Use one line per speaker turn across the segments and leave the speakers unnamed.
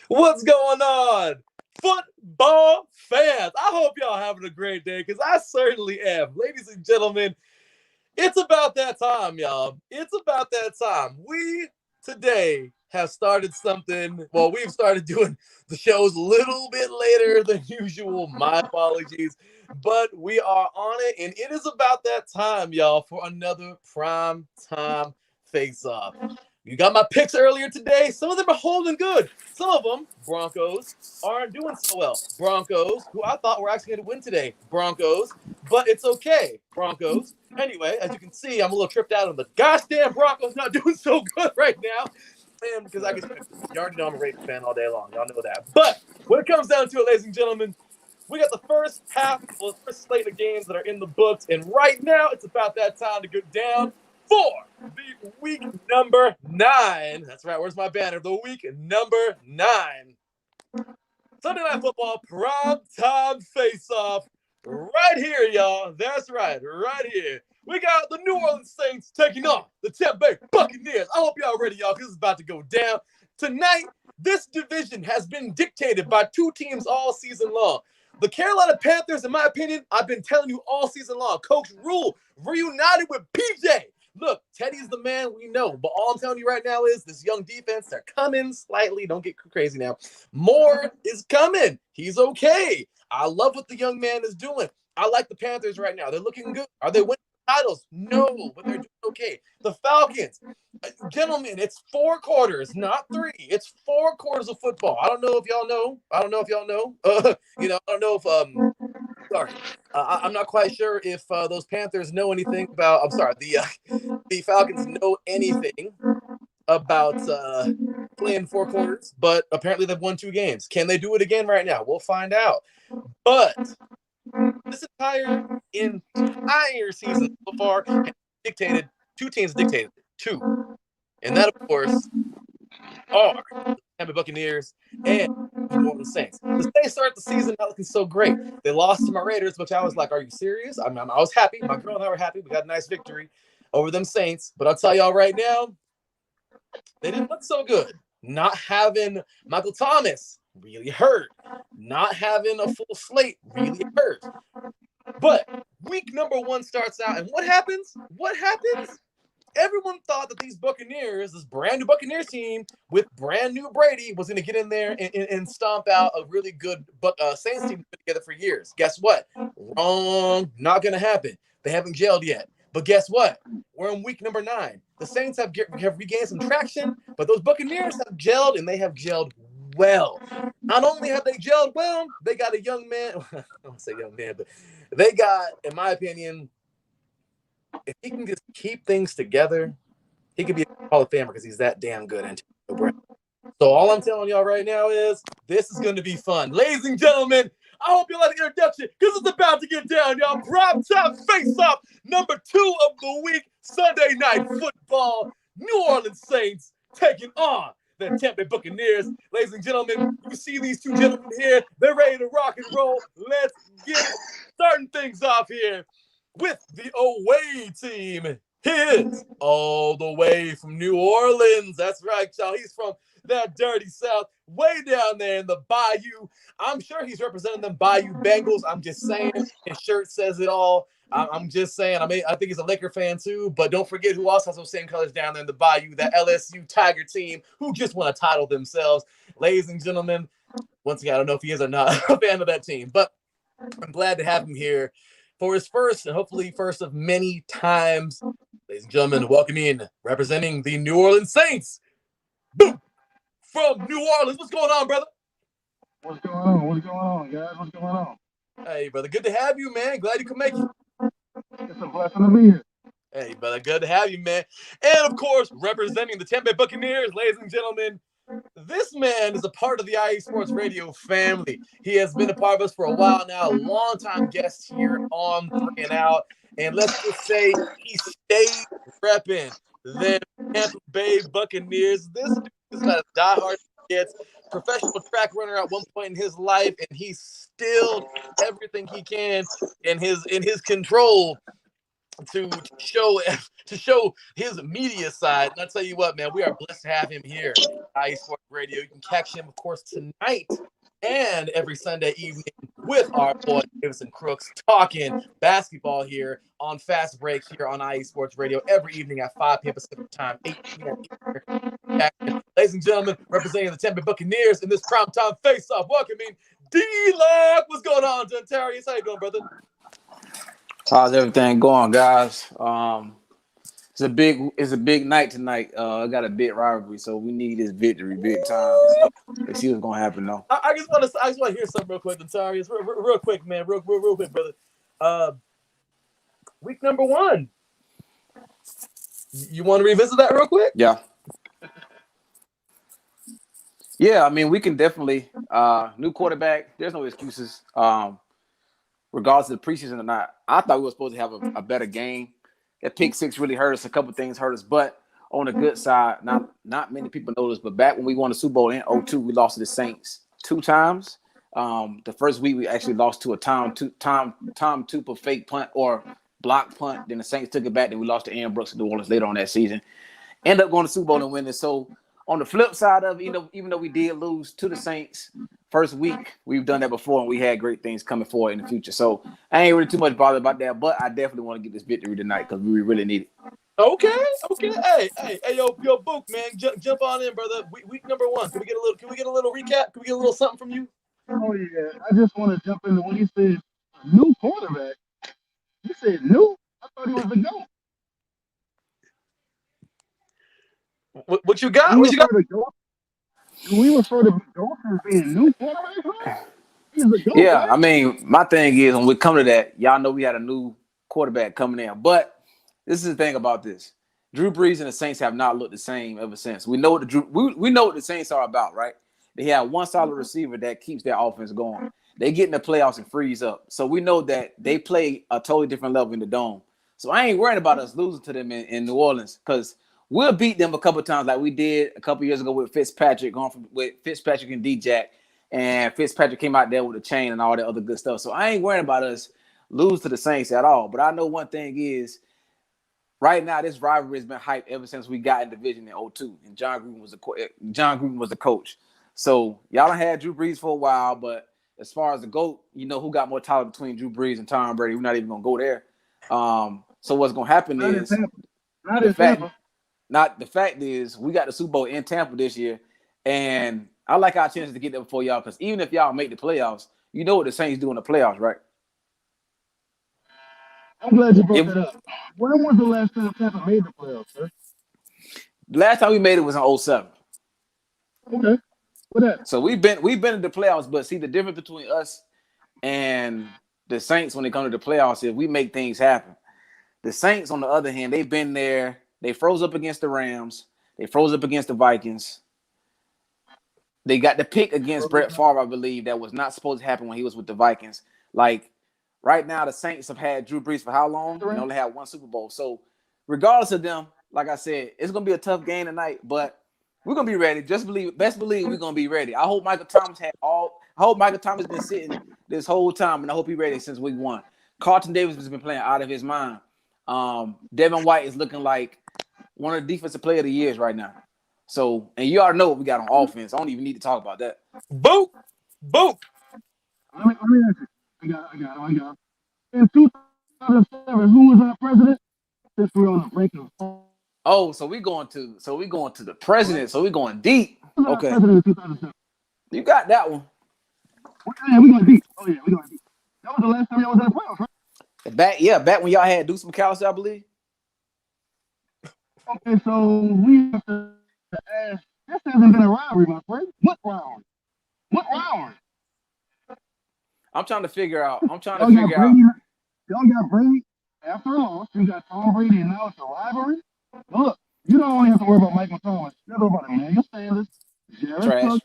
What's going on, football fans? I hope y'all having a great day because I certainly am. Ladies and gentlemen, it's about that time, y'all. It's about that time. We today have started something. Well, we've started doing the shows a little bit later than usual. My apologies. But we are on it, and it is about that time, y'all, for another prime time face off. You got my picks earlier today. Some of them are holding good. Some of them, Broncos, aren't doing so well. Broncos, who I thought were actually going to win today. Broncos, but it's okay. Broncos. Anyway, as you can see, I'm a little tripped out on the gosh damn Broncos not doing so good right now. And because I guess you already know I'm a Ravens fan all day long. Y'all know that. But when it comes down to it, ladies and gentlemen, we got the first half, well, the first slate of games that are in the books. And right now, it's about that time to go down for the week number 9. That's right. Where's my banner? The week number 9. Sunday Night Football Primetime Face Off. Right here, y'all. That's right. Right here. We got the New Orleans Saints taking on the Tampa Bay Buccaneers. I hope y'all ready, y'all, because it's about to go down. Tonight, this division has been dictated by two teams all season long. The Carolina Panthers, in my opinion, I've been telling you all season long. Coach Rule reunited with PJ. Look, Teddy's the man, we know. But all I'm telling you right now is this young defense, they're coming slightly. Don't get crazy now. Moore is coming. He's okay. I love what the young man is doing. I like the Panthers right now. They're looking good. Are they winning titles? No, but they're doing okay. The Falcons, gentlemen, it's 4 quarters, not 3. It's 4 quarters of football. I don't know if y'all know. I don't know. I don't know if sorry. I'm not quite sure if those Panthers know anything about. I'm sorry. The Falcons know anything about playing 4 quarters, but apparently they've won 2 games. Can they do it again right now? We'll find out. But this entire season so far has dictated 2 teams dictated 2, and that of course are the Tampa Bay Buccaneers and the New Orleans Saints. The Saints started the season not looking so great. They lost to my Raiders, which I was like, "Are you serious?" I was happy. My girl and I were happy. We got a nice victory over them Saints. But I'll tell y'all right now, they didn't look so good. Not having Michael Thomas really hurt. Not having a full slate really hurt. But week number 1 starts out, and what happens? Everyone thought that these Buccaneers, this brand new Buccaneers team with brand new Brady, was going to get in there and stomp out a really good Saints team put together for years. Guess what? Wrong. Not going to happen. They haven't gelled yet. But guess what? We're in week number 9. The Saints have regained some traction, but those Buccaneers have gelled, and they have gelled well. Not only have they gelled well, they got a young man. I don't say young man, but they got, in my opinion, if he can just keep things together, he could be a Hall of Famer because he's that damn good. So all I'm telling y'all right now is this is going to be fun. Ladies and gentlemen, I hope you like the introduction because it's about to get down, y'all. Primetime Face Off, number 2 of the week, Sunday Night Football. New Orleans Saints taking on the Tampa Bay Buccaneers. Ladies and gentlemen, you see these 2 gentlemen here. They're ready to rock and roll. Let's get it. Starting things off here with the away team. His all the way from New Orleans. That's right, y'all. He's from that dirty South, way down there in the Bayou. I'm sure he's representing them Bayou Bengals. I'm just saying. His shirt says it all. I'm just saying. I think he's a Laker fan too. But don't forget who else has those same colors down there in the Bayou, that LSU Tiger team who just won a title themselves. Ladies and gentlemen, once again, I don't know if he is or not a fan of that team, but I'm glad to have him here for his first and hopefully first of many times. Ladies and gentlemen, welcome in, representing the New Orleans Saints. Boom! From New Orleans. What's going on, brother?
What's going on, guys? What's going on?
Hey, brother. Good to have you, man. Glad you could make it.
It's a blessing to be here.
Hey, brother. Good to have you, man. And, of course, representing the Tampa Bay Buccaneers, ladies and gentlemen, this man is a part of the IE Sports Radio family. He has been a part of us for a while now, a longtime guest here on 3 and Out. And let's just say he stayed repping the Tampa Bay Buccaneers. This dude is about as diehard as he gets. Professional track runner at one point in his life, and he still everything he can in his control to show his media side. And I tell you what, man, we are blessed to have him here at IE Sports Radio. You can catch him, of course, tonight and every Sunday evening with our boy Davison Crooks talking basketball here on Fast Break here on IE Sports Radio every evening at 5 p.m. Pacific Time, 8 p.m. Eastern. Ladies and gentlemen, representing the Tampa Bay Buccaneers in this Primetime Face Off, welcoming D-Lock. What's going on, Dontarius? How you doing, brother?
How's everything going, guys? It's a big night tonight. I got a big rivalry, so we need this victory big time. Let's see what's gonna happen though.
I just want to hear something real quick, Dontarius. Real quick, man. Real quick, brother. Week number 1. You want to revisit that real quick?
Yeah. Yeah, I mean, we can definitely new quarterback. There's no excuses. Regardless of the preseason or not, I thought we were supposed to have a better game. That pick six really hurt us. A couple things hurt us, but on the good side, not many people know this, but back when we won the Super Bowl in 2002, we lost to the Saints 2 times. The first week we actually lost to a Tom Tupa fake punt or block punt. Then the Saints took it back. Then we lost to Aaron Brooks in New Orleans later on that season. End up going to the Super Bowl and winning. So on the flip side of it, even though we did lose to the Saints first week, we've done that before and we had great things coming forward in the future. So I ain't really too much bothered about that, but I definitely want to get this victory tonight because we really need it.
Okay. Hey, yo, Book, man, jump on in, brother. Week number 1. Can we get a little recap? Can we get a little something from you?
Oh yeah, I just want to jump into when he said new quarterback. You said new? I thought he was the GOAT.
What you got? What you got?
Do we refer to GOAT as being new quarterback? Right? He's the GOAT.
Yeah,
right?
I mean, my thing is when we come to that, y'all know we had a new quarterback coming in, but this is the thing about this. Drew Brees and the Saints have not looked the same ever since. We know what we know what the Saints are about, right? They have one solid receiver that keeps their offense going. They get in the playoffs and freeze up. So we know that they play a totally different level in the dome. So I ain't worried about us losing to them in New Orleans because we'll beat them a couple of times like we did a couple of years ago with Fitzpatrick, with Fitzpatrick and D-Jack. And Fitzpatrick came out there with a chain and all that other good stuff. So I ain't worried about us lose to the Saints at all. But I know one thing is, right now, this rivalry has been hyped ever since we got in division in 2002, and John Gruden was the coach. So y'all done had Drew Brees for a while, but as far as the GOAT, you know who got more talent between Drew Brees and Tom Brady. We're not even gonna go there. So what's gonna happen is the fact is we got the Super Bowl in Tampa this year, and I like our chances to get there before y'all because even if y'all make the playoffs, you know what the Saints do in the playoffs, right?
I'm glad you brought that up. When was the last time Tampa made the playoffs, sir?
The last time we made it was in 2007.
Okay. What that?
So we've been in the playoffs, but see the difference between us and the Saints when it comes to the playoffs is we make things happen. The Saints, on the other hand, they've been there. They froze up against the Rams. They froze up against the Vikings. They got the pick against Brett Favre, I believe, that was not supposed to happen when he was with the Vikings. Like, right now, the Saints have had Drew Brees for how long? They only had 1 Super Bowl. So, regardless of them, like I said, it's going to be a tough game tonight, but we're going to be ready. Best believe we're going to be ready. I hope Michael Thomas been sitting this whole time, and I hope he's ready since week 1. Carlton Davis has been playing out of his mind. Devin White is looking like one of the defensive player of the years right now. So, and you already know what we got on offense. I don't even need to talk about that.
Boop.
Let me ask you. I got it. In 2007, who was our president? Since we're on the break of.
Oh, so we going to the president. So we going deep. Okay.
President of 2007.
You got that one.
Yeah, we going deep. Oh yeah, we going deep. That was the last time y'all was in the playoffs, right?
Back when y'all had Deuce McAllister, I believe.
Okay, so we have to ask. This hasn't been a rivalry, my friend. What rivalry?
I'm trying to figure out.
Y'all got Brady after a loss. You got Tom Brady, and now it's a rivalry. Look, you don't only have to worry about Michael Thomas. You don't about Emmanuel Sanders, Jared Cook,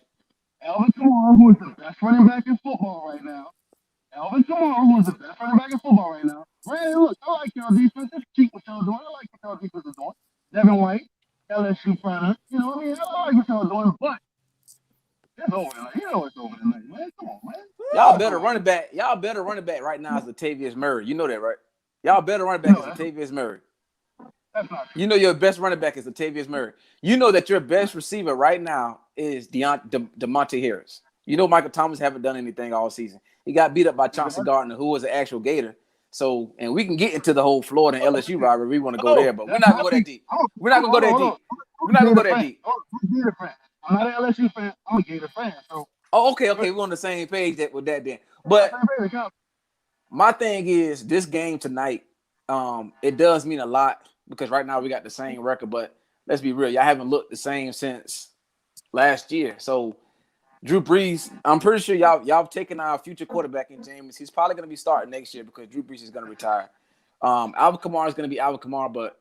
Alvin Kamara, who is the best running back in football right now. Ray, look, I like y'all defense. Just keep what y'all doing. I like what y'all defense is doing. Devin White, LSU product. You know what I mean? I like what y'all doing, but it's over tonight. You know it's over tonight, man. Come on, man.
Y'all better running back right now is Latavius Murray. You know that, right? Y'all better running back is Latavius Murray.
That's not true.
You know your best running back is Latavius Murray. You know that your best receiver right now is DeMonte Harris. You know Michael Thomas haven't done anything all season. He got beat up by Chauncey Gardner, who was an actual Gator. So, and we can get into the whole Florida and LSU rivalry. We want to go there, but we're not going to go that deep. We're not going to go that deep. We're not going to go that deep.
I'm not an LSU fan. I'm a Gator fan. So.
Oh, okay. We're on the same page with that then. But my thing is this game tonight, it does mean a lot because right now we got the same record, but let's be real. Y'all haven't looked the same since last year. So Drew Brees, I'm pretty sure y'all have taken our future quarterback in Jameis. He's probably going to be starting next year because Drew Brees is going to retire. Alvin Kamara is going to be Alvin Kamara, but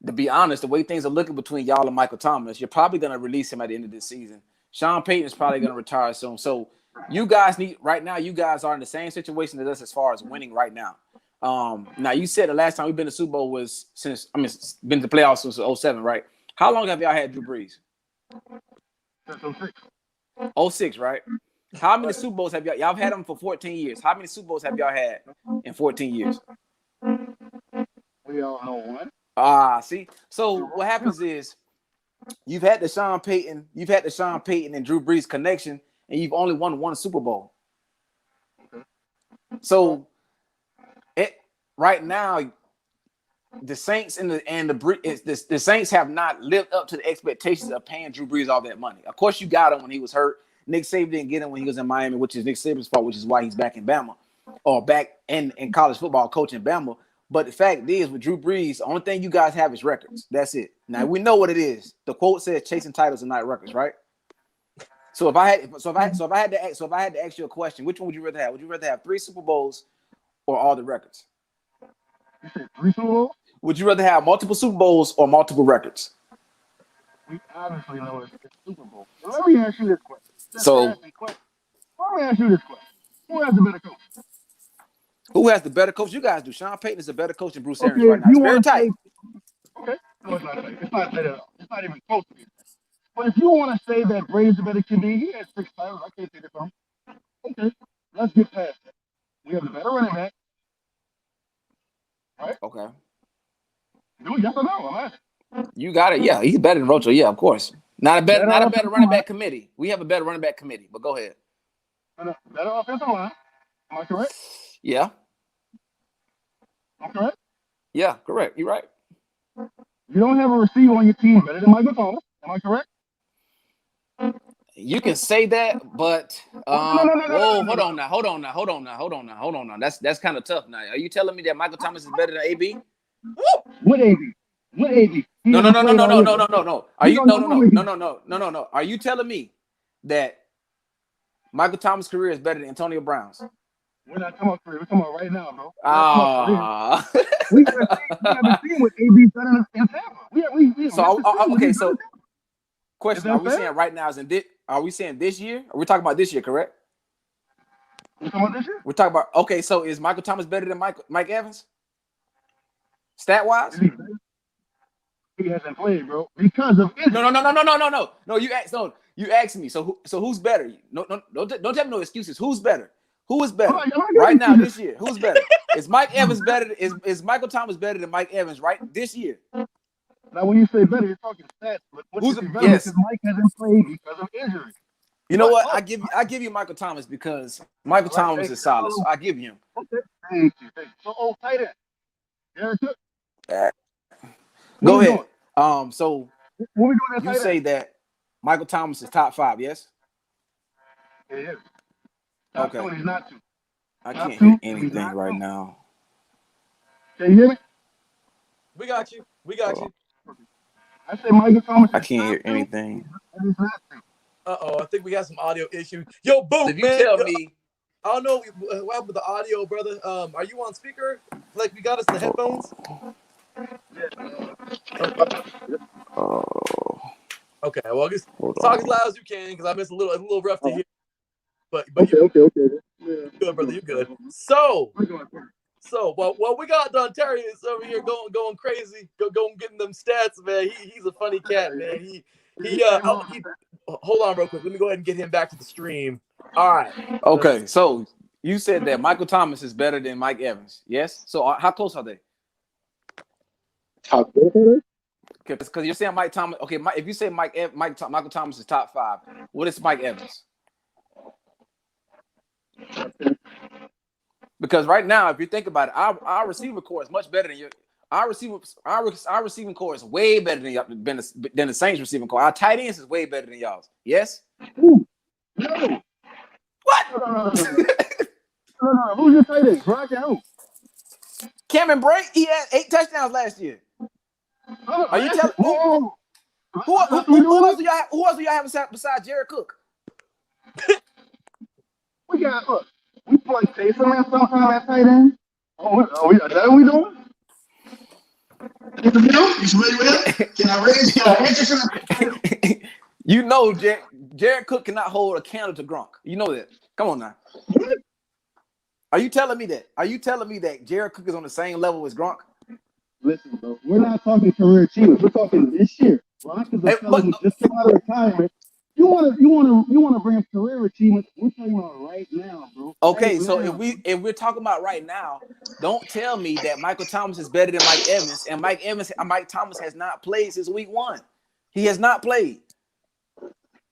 to be honest, the way things are looking between y'all and Michael Thomas, you're probably going to release him at the end of this season. Sean Payton is probably going to retire soon. So you guys you guys are in the same situation as us as far as winning right now. Now you said the last time we've been to Super Bowl was been to the playoffs since 2007, right? How long have y'all had Drew Brees?
Since 2006.
2006, right? How many Super Bowls have y'all had him for 14 years? How many Super Bowls have y'all had in 14 years?
We all know one.
See. So what happens is you've had the Sean Payton and Drew Brees connection, and you've only won one Super Bowl.
Okay.
So right now, the Saints the Saints have not lived up to the expectations of paying Drew Brees all that money. Of course, you got him when he was hurt. Nick Saban didn't get him when he was in Miami, which is Nick Saban's fault, which is why he's back in Bama or back in college football coaching Bama. But the fact is, with Drew Brees, the only thing you guys have is records. That's it. Now we know what it is. The quote says, "Chasing titles and not records," right? So if I had to ask you a question, which one would you rather have? Would you rather have 3 Super Bowls or all the records?
You said 3 Super Bowls?
Would you rather have multiple Super Bowls or multiple records?
We obviously know it's Super Bowl. So let me ask you this question. Let me ask you this question. Who has the better coach?
Who has the better coach? You guys do. Sean Payton is a better coach than Bruce Arians right now. It's very tight.
Okay. No, it's not tight. It's not tight at all. It's not even close to it. But if you want to say that Brady's the better QB, he has 6 titles. I can't take it from him. Okay. Let's get past that. We have the better running back. Right?
Okay.
No, yes or no? I'm asking.
You got it. Yeah, he's better than Rocho. Yeah, of course. Not a better running back committee. We have a better running back committee, but go ahead.
Better offensive line. Am I correct?
Yeah.
I'm correct?
Yeah, correct. You're right.
You don't have a receiver on your team better than Michael Thomas. Am I correct?
You can say that, but hold on now. That's kind of tough now. Are you telling me that Michael Thomas is better than AB?
What AB?
No. Are you Are you telling me that Michael Thomas' career is better than Antonio Brown's?
We're not talking about career. We're talking about right now, bro. We haven't seen what AB's done in Tampa.
So question: Are we saying right now? Are we saying this year? Are we talking about this year? Correct.
We're talking about this year.
We're talking about So is Michael Thomas better than Mike Evans? Stat wise?
He hasn't played, bro, because of injury.
No. You asked me. So who's better? No. Don't tell me no excuses. Who's better? Who is better right now this year? Who's better? Is Mike Evans better? Is Michael Thomas better than Mike Evans right this year?
Now, when you say better, you're talking stats. But what's better because Mike hasn't played because of injury.
You know what? I give you Michael Thomas because Michael Thomas is solid. So I give you him.
Okay. Thank you. So, tight end. Derek Cook.
Go ahead. So
what we doing
you say that Michael Thomas is top 5, yes?
It is. Top 2, he's not 2.
I can't hear anything right now.
Can you hear me?
We got you.
I said Michael Thomas.
I can't hear anything.
I think we got some audio issues. Yo, boom,
if you tell me,
I don't know what happened with the audio, brother. Are you on speaker? Like we got us the headphones? Okay. Well, just talk as loud as you can because I miss a little rough to hear. But
okay.
Yeah. Good, brother. You good? So what we got done, Terry is over here going crazy, going getting them stats, man. He's a funny cat, man. He hold on real quick. Let me go ahead and get him back to the stream. All right.
Okay, so You said that Michael Thomas is better than Mike Evans. Yes. So how close are they?
How close are they?
Because you're saying Mike Thomas. Okay, if you say Michael Thomas is top 5, what is Mike Evans? Because right now, if you think about it, our receiver core is much better than your. Our receiving core is way better than the Saints receiving core. Our tight ends is way better than y'all's. Yes.
Ooh, no.
What?
No. Who's your tight end? Brock and who?
Cameron Brate. He had 8 touchdowns last year. Are you telling who else do y'all have besides Jared Cook?
We got we play Taysom and sometime at tight end. Is that what we doing?
You familiar with him? Can I raise your interest?
You know, Jared Cook cannot hold a candle to Gronk. You know that. Come on now. Are you telling me that? Are you telling me that Jared Cook is on the same level as Gronk?
Listen, bro, we're not talking career achievements. We're talking this year. Gronk is a fellow who just came out of retirement. You want to bring up career achievements? We're talking about right now, bro.
Okay,
right
so
now.
if we're talking about right now, don't tell me that Michael Thomas is better than Mike Evans, and Mike Thomas has not played since week 1. He has not played.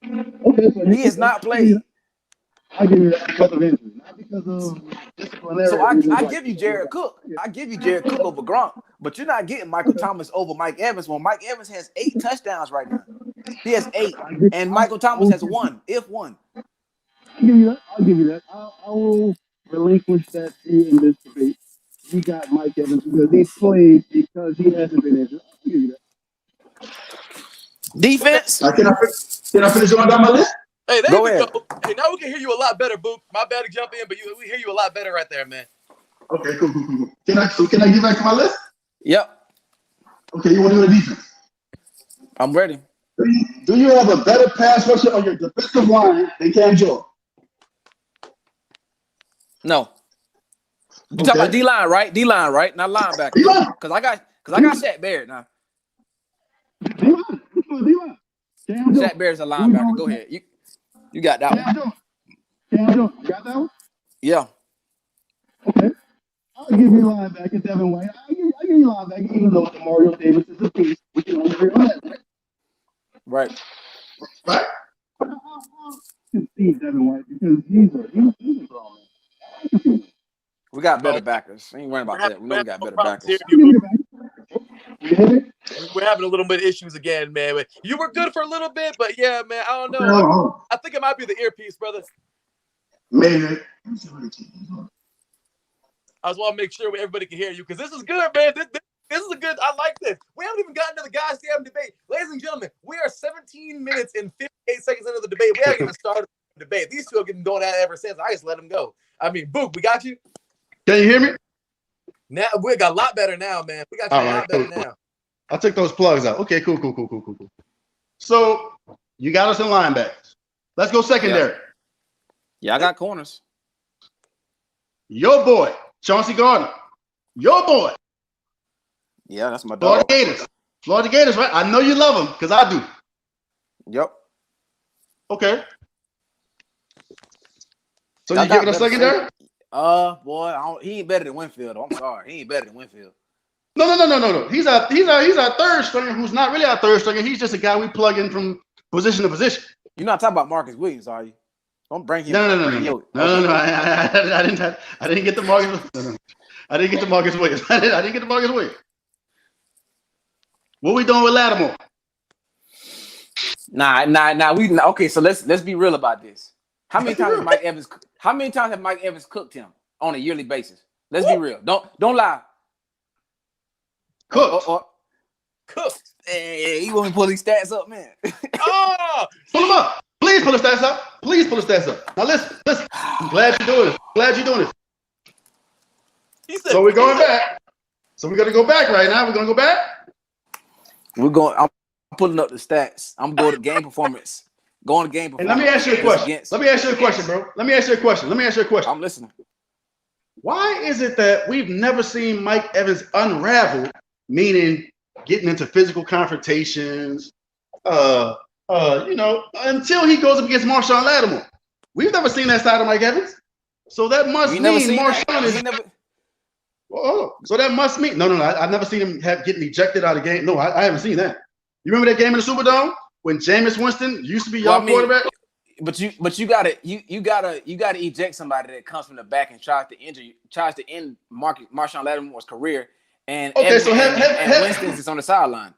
Okay, so
he has not played.
I give you that because of injury, not because of disciplinary.
So I give you Jared Cook. I give you Jared Cook over Gronk, but you're not getting Michael Thomas over Mike Evans. When Mike Evans has 8 touchdowns right now, he has 8, and Michael Thomas has 1, if 1.
I'll give you that. I will relinquish that in this debate. You got Mike Evans because he played because he hasn't been injured. I'll give you that.
Defense.
Can I finish going down my list?
Hey, there
Go
we
ahead.
go. Hey, now we can hear you a lot better, Boop. My bad to jump in, but we hear you a lot better right there, man.
Okay, cool. Can I get back to my list?
Yep.
Okay, you want to do the defense?
I'm ready.
Do you have a better pass rusher on your defensive line than Cam Jordan?
No. You talking about D-line, right? D-line, right? Not linebacker. Because I got Shaq Barrett now.
D-line.
Shaq Barrett's a linebacker. Go ahead. You got that one.
Cam Jordan. You got that one?
Yeah.
Okay. I'll give you linebacker, Devin White. I'll give you linebacker, even though Mario Davis is a piece. We can only agree on that, right?
Right.
I'll concede Devin White because he's a grown man.
We got better backers. Ain't worrying about that. We know we got better backers.
We're having a little bit of issues again, man. But you were good for a little bit, but yeah, man, I don't know. I think it might be the earpiece, brother.
Maybe.
I just want to make sure everybody can hear you because this is good, man. This is a good. I like this. We haven't even gotten to the goddamn debate, ladies and gentlemen. We are 17 minutes and 58 seconds into the debate. We haven't even started the debate. These two have been going at it ever since. I just let them go. I mean, Boop, we got you.
Can you hear me?
Now we got a lot better now, man. We got you a lot better now.
I took those plugs out. Okay, cool. So you got us in linebackers. Let's go secondary.
Yeah, I got corners.
Your boy, Chauncey Gardner. Your boy.
Yeah, that's my dog.
Florida Gators, right? I know you love them because I do.
Yep.
Okay. So you giving us secondary?
Boy, he ain't better than Winfield. I'm sorry, he ain't better than Winfield.
No. He's our third stringer who's not really our third stringer. He's just a guy we plug in from position to position.
You're not talking about Marcus Williams, are you? Don't bring him.
No. I didn't get the Marcus. No. I didn't get the Marcus Williams. I didn't get the Marcus Williams. What we doing with Lattimore?
Nah. Okay, so let's be real about this. How many times have Mike Evans cooked him on a yearly basis? Let's be real. Don't lie.
Cooked.
Cooked. Hey, you want me to pull these stats up, man?
Pull them up. Please pull the stats up. Now listen. I'm glad you're doing this. So we're going back. So we're gonna go back right now. We're gonna go back.
I'm pulling up the stats. I'm going to game performance.
And let me ask you a question. Let me ask you a question, bro. Let me ask you a question.
I'm listening.
Why is it that we've never seen Mike Evans unravel, meaning getting into physical confrontations, until he goes up against Marshawn Lattimore? We've never seen that side of Mike Evans. So that must mean Marshawn is.
Never...
Oh, so that must mean no. I've never seen him getting ejected out of the game. No, I haven't seen that. You remember that game in the Superdome when Jameis Winston used to be your quarterback?
But you gotta eject somebody that comes from the back and tries to end Marshawn Lattimore's career. And Winston's is on the sideline.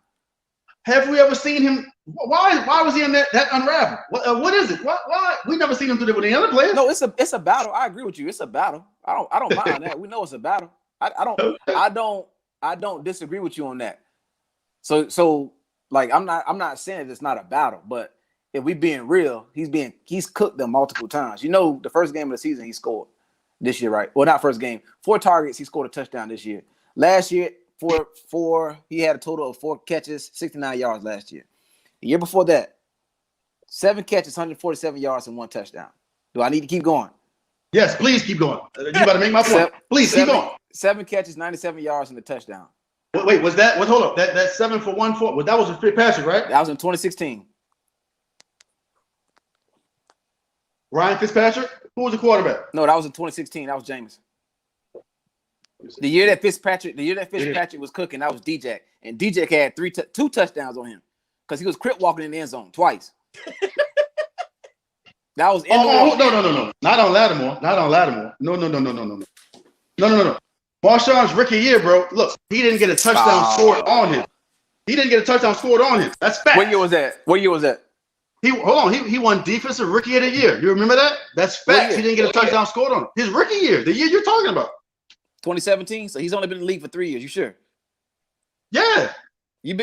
Have we ever seen him? Why was he in that unravel? What is it? Why we never seen him do that with any other players?
No, it's a battle. I agree with you. It's a battle. I don't mind that. We know it's a battle. I don't disagree with you on that. So like I'm not saying it's not a battle, but if we being real, he's cooked them multiple times. You know, the first game of the season he scored this year, right? Well, not first game. 4 targets, he scored a touchdown this year. Last year, he had a total of 4 catches, 69 yards last year. The year before that, 7 catches, 147 yards, and 1 touchdown. Do I need to keep going?
Yes, please keep going. You got to make my point. Please keep going.
7 catches, 97 yards, and a touchdown.
Wait, was that? Hold up. That 7 for 1 4. Well, that was a Fitzpatrick, right?
That was in 2016.
Ryan Fitzpatrick? Who was the quarterback?
No, that was in 2016. That was Jameis. The year that Fitzpatrick was cooking, that was D-Jack. And D-Jack had 2 touchdowns on him because he was crip walking in the end zone twice. That was
no. Not on Lattimore. No. Marshawn's rookie year, bro. Look, he didn't get a touchdown scored on him. That's fact.
What year was that?
He won defensive rookie of the year. You remember that? That's fact. He didn't get a touchdown scored on him. His rookie year, the year you're talking about.
2017. So he's only been in the league for 3 years. You sure?
Yeah.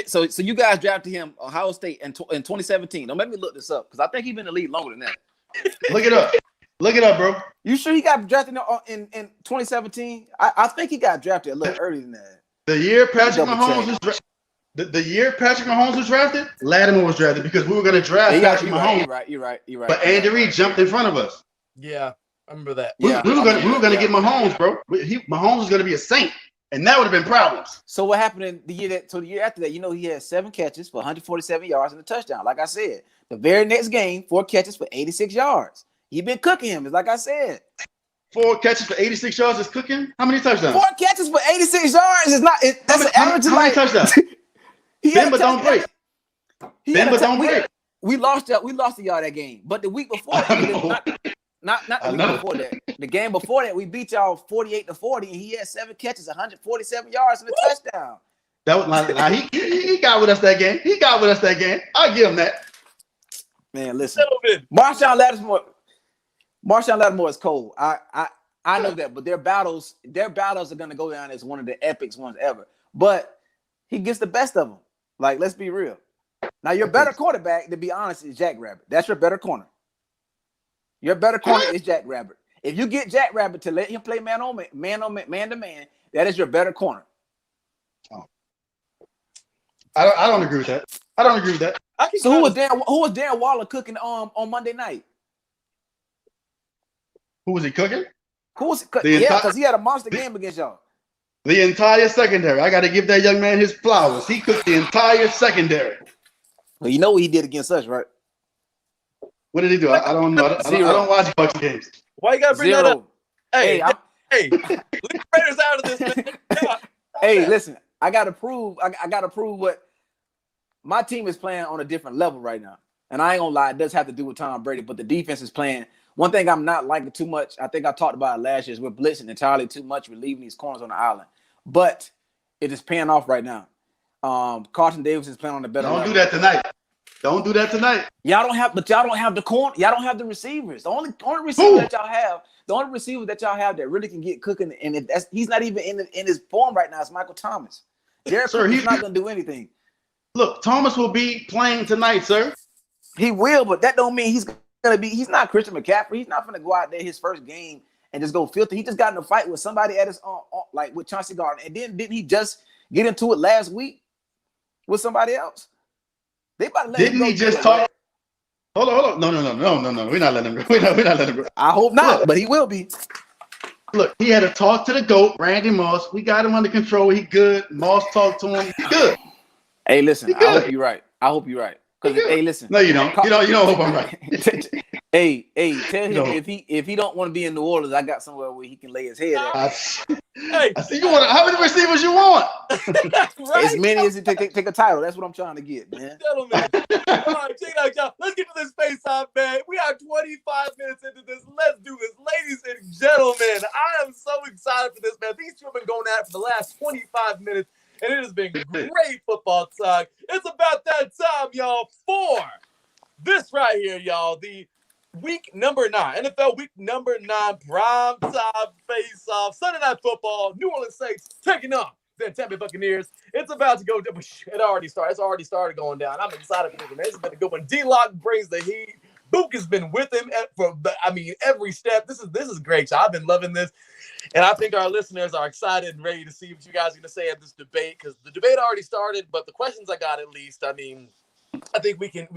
So you guys drafted him Ohio State in 2017. Don't make me look this up because I think he's been in the league longer than that.
Look it up, bro.
You sure he got drafted in 2017? I think he got drafted a little earlier than that.
The year Patrick Mahomes was drafted, Lattimore was drafted because we were going to draft Patrick Mahomes.
You're right.
But Andy Reid jumped in front of us.
Yeah, I remember that.
We were going to get Mahomes, bro. Mahomes was going to be a Saint, and that would have been problems.
So what happened in the year after that? You know, he had 7 catches for 147 yards and a touchdown. Like I said, the very next game, 4 catches for 86 yards. He been cooking him, like I said.
4 catches for 86 yards is cooking? How many touchdowns?
4 catches for 86 yards is not. That's an average of like.
How many touchdowns? Bend but don't break.
We lost to y'all that game, but the week before, not the week before that. The game before that, we beat y'all 48-40, and he had 7 catches, 147 yards, and a touchdown.
That was he got with us that game. I'll give him that.
Man, listen, Marshawn Lattimore is cold. I know that, but their battles are gonna go down as one of the epic ones ever. But he gets the best of them. Like, let's be real. Now, your better quarterback, to be honest, is Jack Rabbit. That's your better corner. Your better corner is Jack Rabbit. If you get Jack Rabbit to let him play man to man, that is your better corner.
Oh. I don't agree with that.
So who was Darren Waller cooking on Monday night?
Who was he cooking?
Because he had a monster game against y'all.
The entire secondary. I got to give that young man his flowers. He cooked the entire secondary.
Well, you know what he did against us, right?
What did he do? I don't know. I don't watch Bucs games.
Why you got to bring that up? Hey, leave the Raiders out of this, man.
Hey, listen. I got to prove what my team is playing on a different level right now. And I ain't gonna lie, it does have to do with Tom Brady, but the defense is playing. One thing I'm not liking too much, I think I talked about it last year, is we're blitzing entirely too much. We're leaving these corners on the island. But it is paying off right now. Carlton Davis is playing on the better level.
Don't do that tonight.
Y'all don't have the corner. Y'all don't have the receivers. The only receiver that y'all have that really can get cooking, and he's not even in his form right now, is Michael Thomas. Derek Cook is not gonna do anything.
Look, Thomas will be playing tonight, sir.
He will, but that don't mean he's not Christian McCaffrey. He's not gonna go out there his first game and just go filthy. He just got in a fight with somebody at his like with Chauncey Gardner, and then didn't he just get into it last week with somebody else? They about to let
didn't he just talk? Hold on. No. We're not letting him go. We're not letting him go.
I hope not, but he will be.
Look, he had to talk to the GOAT, Randy Moss. We got him under control. He good. Moss talked to him. He good.
Hey, listen. I hope you're right. Because hey, listen.
No, you don't. You don't hope I'm right.
Hey, tell him if he don't want to be in New Orleans, I got somewhere where he can lay his head at.
I see. You want how many receivers you want?
Right?
As many as it take a title. That's what I'm trying to get, man.
Gentlemen, all right, check it out, y'all. Let's get to this face-off, man. We are 25 minutes into this. Let's do this, ladies and gentlemen. I am so excited for this, man. These two have been going at it for the last 25 minutes, and it has been great football talk. It's about that time, y'all, for this right here, y'all. The week number 9, NFL week number 9, primetime face-off, Sunday Night Football, New Orleans Saints taking on the Tampa Bay Buccaneers. It's about to go. It already started. It's already started going down. I'm excited for this, man. This has been a good one. D-Lock brings the heat. Book has been with him every step. This is great, y'all. I've been loving this, and I think our listeners are excited and ready to see what you guys are going to say at this debate, because the debate already started, but the questions I got, at least, I think we can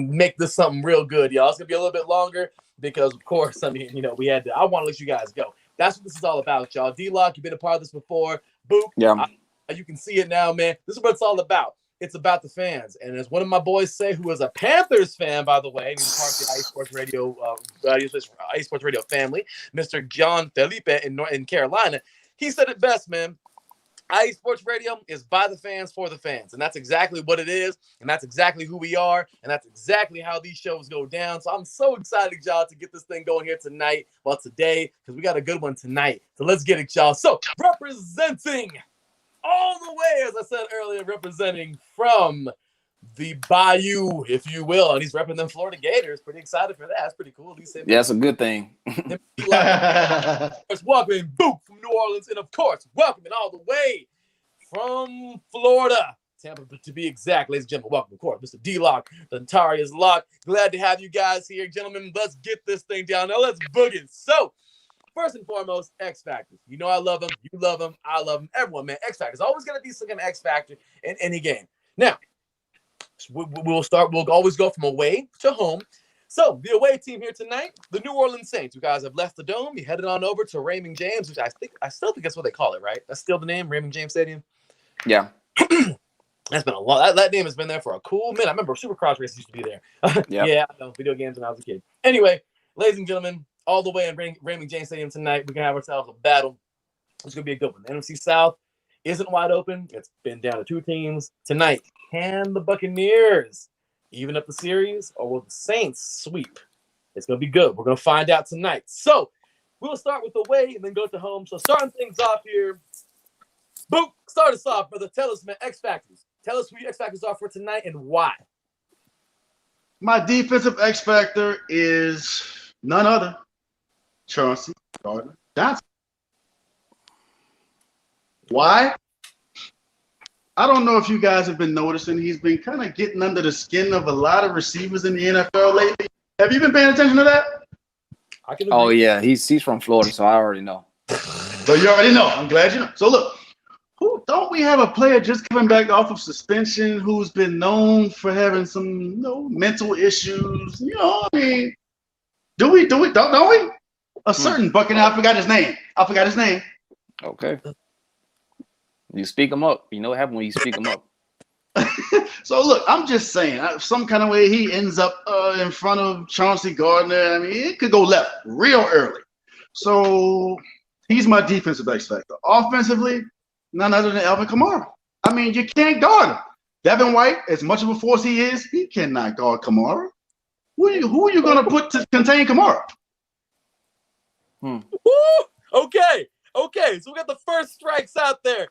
make this something real good, y'all. It's gonna be a little bit longer because, of course, I want to let you guys go. That's what this is all about, y'all. D-Lock, you've been a part of this before. Boop,
yeah.
You can see it now, man. This is what it's all about. It's about the fans, and as one of my boys say, who is a Panthers fan, by the way, he's part of the Ice Sports Radio family, Mr. John Felipe in Carolina. He said it best, man. IE Sports Radio is by the fans for the fans, and that's exactly what it is, and that's exactly who we are, and that's exactly how these shows go down. So I'm so excited, y'all, to get this thing going here tonight, today, because we got a good one tonight. So let's get it, y'all. So representing all the way, as I said earlier, representing from the Bayou, if you will, and he's repping them Florida Gators. Pretty excited for that. That's pretty cool.
Yeah, that's a good thing.
Welcoming Boop from New Orleans, and of course, welcoming all the way from Florida, Tampa to be exact, ladies and gentlemen. Welcome, of course, Mr. D-Lock, the Notarius Lock. Glad to have you guys here, gentlemen. Let's get this thing down. Now let's boogie. So, first and foremost, X Factors. You know I love them. You love them. I love them. Everyone, man. X Factors. Always going to be some kind of X Factor in any game. Now, we'll always go from away to home. So, the away team here tonight, the New Orleans Saints. You guys have left the Dome. You headed on over to Raymond James, which I still think that's what they call it, right? That's still the name, Raymond James Stadium?
Yeah.
That's been a lot. That name has been there for a cool minute. I remember Supercross races used to be there. Yeah, I know, video games when I was a kid. Anyway, ladies and gentlemen, all the way in Raymond James Stadium tonight, we're going to have ourselves a battle. It's going to be a good one. The NFC South isn't wide open. It's been down to 2 teams. Tonight, can the Buccaneers even up the series, or will the Saints sweep? It's going to be good. We're going to find out tonight. So, we'll start with the away and then go to home. So, starting things off here, Boop, start us off, brother. Tell us, man, X Factors. Tell us who your X Factors are for tonight and why.
My defensive X Factor is none other Chauncey Gardner-Johnson. Why? I don't know if you guys have been noticing, he's been kind of getting under the skin of a lot of receivers in the NFL lately. Have you been paying attention to that?
Oh, yeah. He's from Florida, so I already know.
So you already know. I'm glad you know. So look, don't we have a player just coming back off of suspension who's been known for having some mental issues? I mean, don't we? A certain Buccaneer, I forgot his name.
Okay. You speak them up. You know what happens when you speak them up.
So look, I'm just saying, some kind of way he ends up in front of Chauncey Gardner. I mean, it could go left real early. So he's my defensive X factor. Offensively, none other than Alvin Kamara. I mean, you can't guard him. Devin White, as much of a force he is, he cannot guard Kamara. Who are you going to put to contain Kamara?
Okay. So we got the first strikes out there.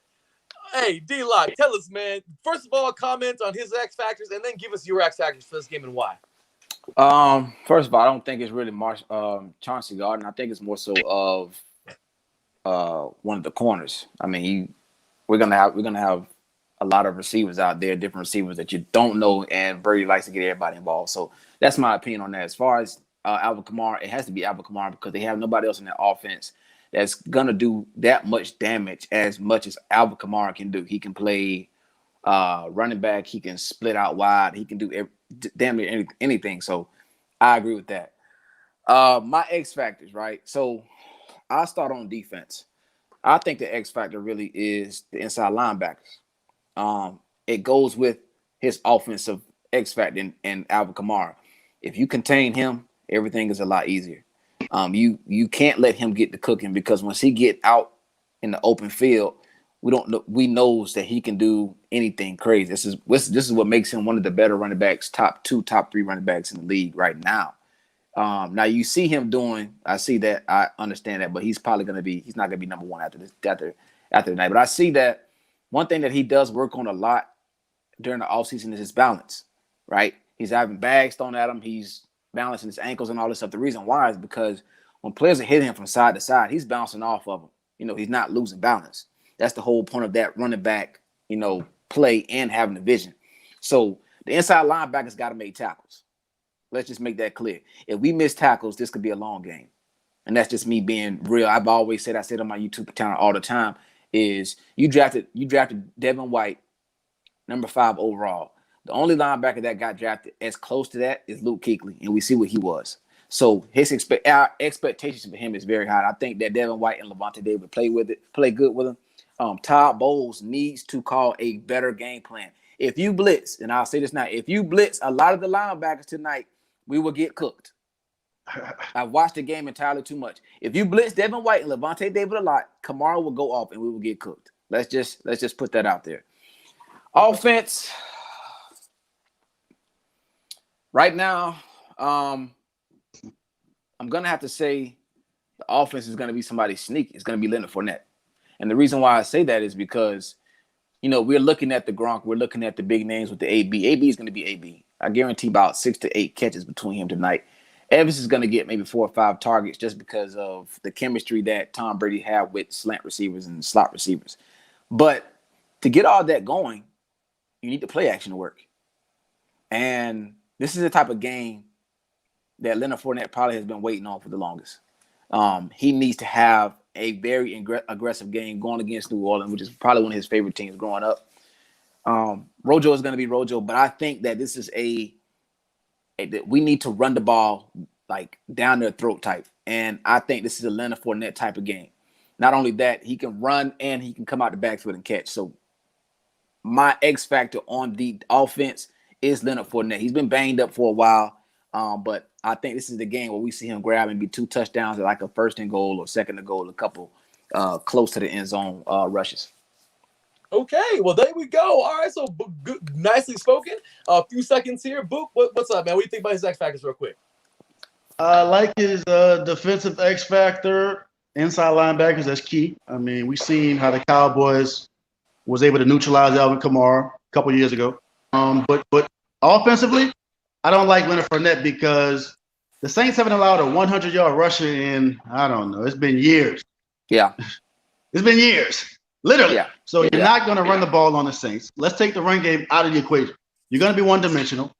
Hey, D-Lock, tell us, man. First of all, comment on his X Factors, and then give us your X Factors for this game and why.
First of all, I don't think it's really Chauncey Gardner. I think it's more so of one of the corners. I mean, we're gonna have a lot of receivers out there, different receivers that you don't know, and Brady likes to get everybody involved. So that's my opinion on that. As far as Alvin Kamara, it has to be Alvin Kamara because they have nobody else in their offense that's gonna do that much damage as much as Alvin Kamara can do. He can play running back. He can split out wide. He can do damn near anything. So I agree with that. My X factors, right? So I'll start on defense. I think the X factor really is the inside linebackers. It goes with his offensive X factor in Alvin Kamara. If you contain him everything is a lot easier. You can't let him get the cooking, because once he get out in the open field, we knows that he can do anything crazy. This is what makes him one of the better running backs, top 2, top 3 running backs in the league right now. Now you see him doing. I see that. I understand that, but he's not going to be number 1 after the night. But I see that one thing that he does work on a lot during the offseason is his balance. Right? He's having bags thrown at him. He's balancing his ankles and all this stuff. The reason why is because when players are hitting him from side to side, he's bouncing off of them. He's not losing balance. That's the whole point of that running back, play and having the vision. So the inside linebackers got to make tackles. Let's just make that clear. If we miss tackles, this could be a long game. And that's just me being real. I've always said, I said on my YouTube channel all the time, is you drafted Devin White, number 5 overall. The only linebacker that got drafted as close to that is Luke Kuechly, and we see what he was. So our expectations for him is very high. I think that Devin White and Levante David play good with him. Todd Bowles needs to call a better game plan. If you blitz, and I'll say this now, if you blitz a lot of the linebackers tonight, we will get cooked. I watched the game entirely too much. If you blitz Devin White and Levante David a lot, Kamara will go off and we will get cooked. Let's just put that out there. Offense. Right now, I'm gonna have to say the offense is gonna be somebody sneaky. It's gonna be Leonard Fournette. And the reason why I say that is because, we're looking at the Gronk, we're looking at the big names with the AB. AB is going to be AB. I guarantee about 6 to 8 catches between him tonight. Evans is going to get maybe 4 or 5 targets just because of the chemistry that Tom Brady had with slant receivers and slot receivers. But to get all that going, you need the play action to work. And this is the type of game that Leonard Fournette probably has been waiting on for the longest. He needs to have a very aggressive game going against New Orleans, which is probably one of his favorite teams growing up. Rojo is going to be Rojo, but I think that this is that we need to run the ball like down their throat type. And I think this is a Leonard Fournette type of game. Not only that, he can run and he can come out the backfield and catch. So my X factor on the offense is Leonard Fournette. He's been banged up for a while, but I think this is the game where we see him grab and be 2 touchdowns, like a 1st and goal or 2nd and goal, a couple close to the end zone rushes.
Okay, well, there we go. All right, so good, nicely spoken. A few seconds here. Book, what's up, man? What do you think about his X factors real quick?
I like his defensive X factor. Inside linebackers, that's key. I mean, we've seen how the Cowboys was able to neutralize Alvin Kamara a couple years ago. But offensively, I don't like Leonard Fournette because the Saints haven't allowed a 100-yard rusher in, I don't know, it's been years.
Yeah.
It's been years, literally. Yeah. So you're not going to run the ball on the Saints. Let's take the run game out of the equation. You're going to be one-dimensional.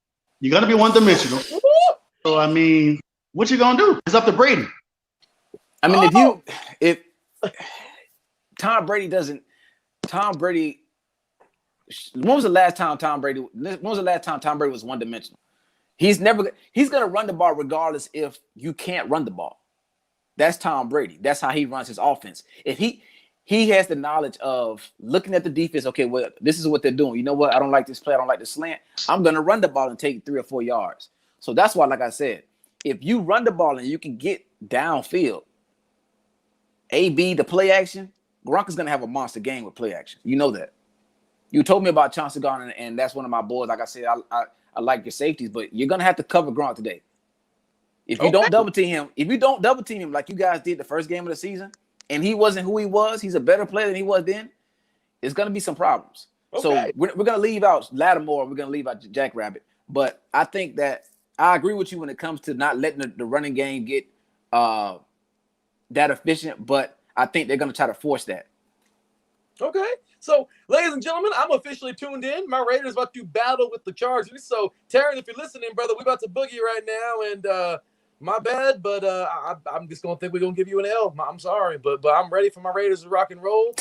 So, I mean, what you going to do? It's up to Brady.
I mean, if Tom Brady, when was the last time Tom Brady was one-dimensional? He's going to run the ball regardless if you can't run the ball. That's Tom Brady. That's how he runs his offense. If he has the knowledge of looking at the defense, okay, well, this is what they're doing. You know what? I don't like this play. I don't like the slant. I'm going to run the ball and take 3 or 4 yards. So that's why, like I said, if you run the ball and you can get downfield, AB, the play action, Gronk is going to have a monster game with play action. You know that. You told me about Chauncey Gardner, and that's one of my boys. Like I said, I like your safeties, but you're going to have to cover Gronk today. If you don't double team him like you guys did the first game of the season, and he wasn't who he was, he's a better player than he was then, it's going to be some problems. Okay. So we're going to leave out Lattimore. We're going to leave out Jackrabbit. But I think that I agree with you when it comes to not letting the running game get that efficient, but I think they're going to try to force that.
Okay. So, ladies and gentlemen, I'm officially tuned in. My Raiders about to battle with the Chargers. So, Taryn, if you're listening, brother, we're about to boogie right now. And my bad, but I'm just going to think we're going to give you an L. I'm sorry, but I'm ready for my Raiders to rock and roll.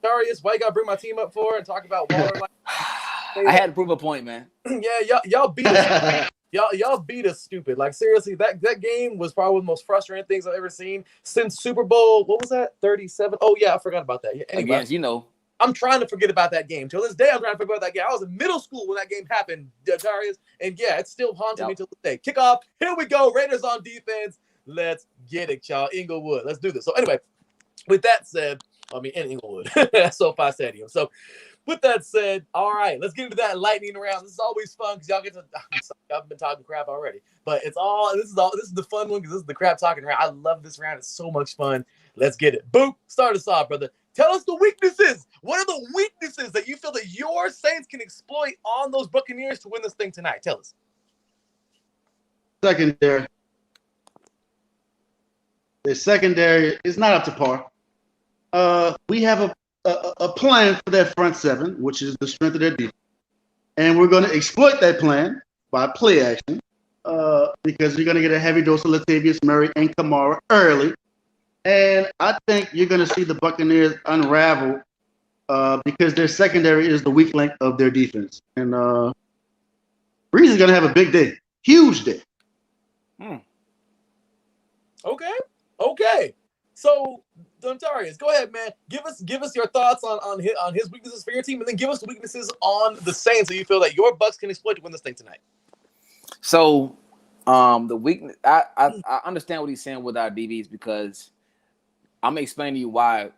Darius, why you got to bring my team up for and talk about water?
I had to prove a point, man.
Yeah, y'all beat us. Y'all beat us stupid. Like, seriously, that game was probably the most frustrating things I've ever seen since Super Bowl. What was that? 37? Oh, yeah, I forgot about that. Yeah, anyway.
Again,
I'm trying to forget about that game. Till this day, I'm trying to forget about that game. I was in middle school when that game happened, Darius. And yeah, it's still haunting me till this day. Kickoff. Here we go. Raiders on defense. Let's get it, y'all. Inglewood. Let's do this. So anyway, with that said, I mean, in Inglewood, SoFi Stadium. So with that said, all right, let's get into that lightning round. This is always fun because y'all get to. I've been talking crap already, but this is the fun one because this is the crap talking round. I love this round. It's so much fun. Let's get it. Boop. Start us off, brother. Tell us the weaknesses. What are the weaknesses that you feel that your Saints can exploit on those Buccaneers to win this thing tonight? Tell us.
Secondary. The secondary is not up to par. We have a plan for that front seven, which is the strength of their defense. And we're going to exploit that plan by play action because you're going to get a heavy dose of Latavius Murray and Kamara early. And I think you're going to see the Buccaneers unravel because their secondary is the weak link of their defense. And Breeze is going to have a big day, huge day.
Okay. So, Darius, go ahead, man. Give us your thoughts on his weaknesses for your team, and then give us the weaknesses on the Saints that you feel that your Bucs can exploit to win this thing tonight.
So, the weakness, I understand what he's saying with our DBs because I'm gonna explain to you why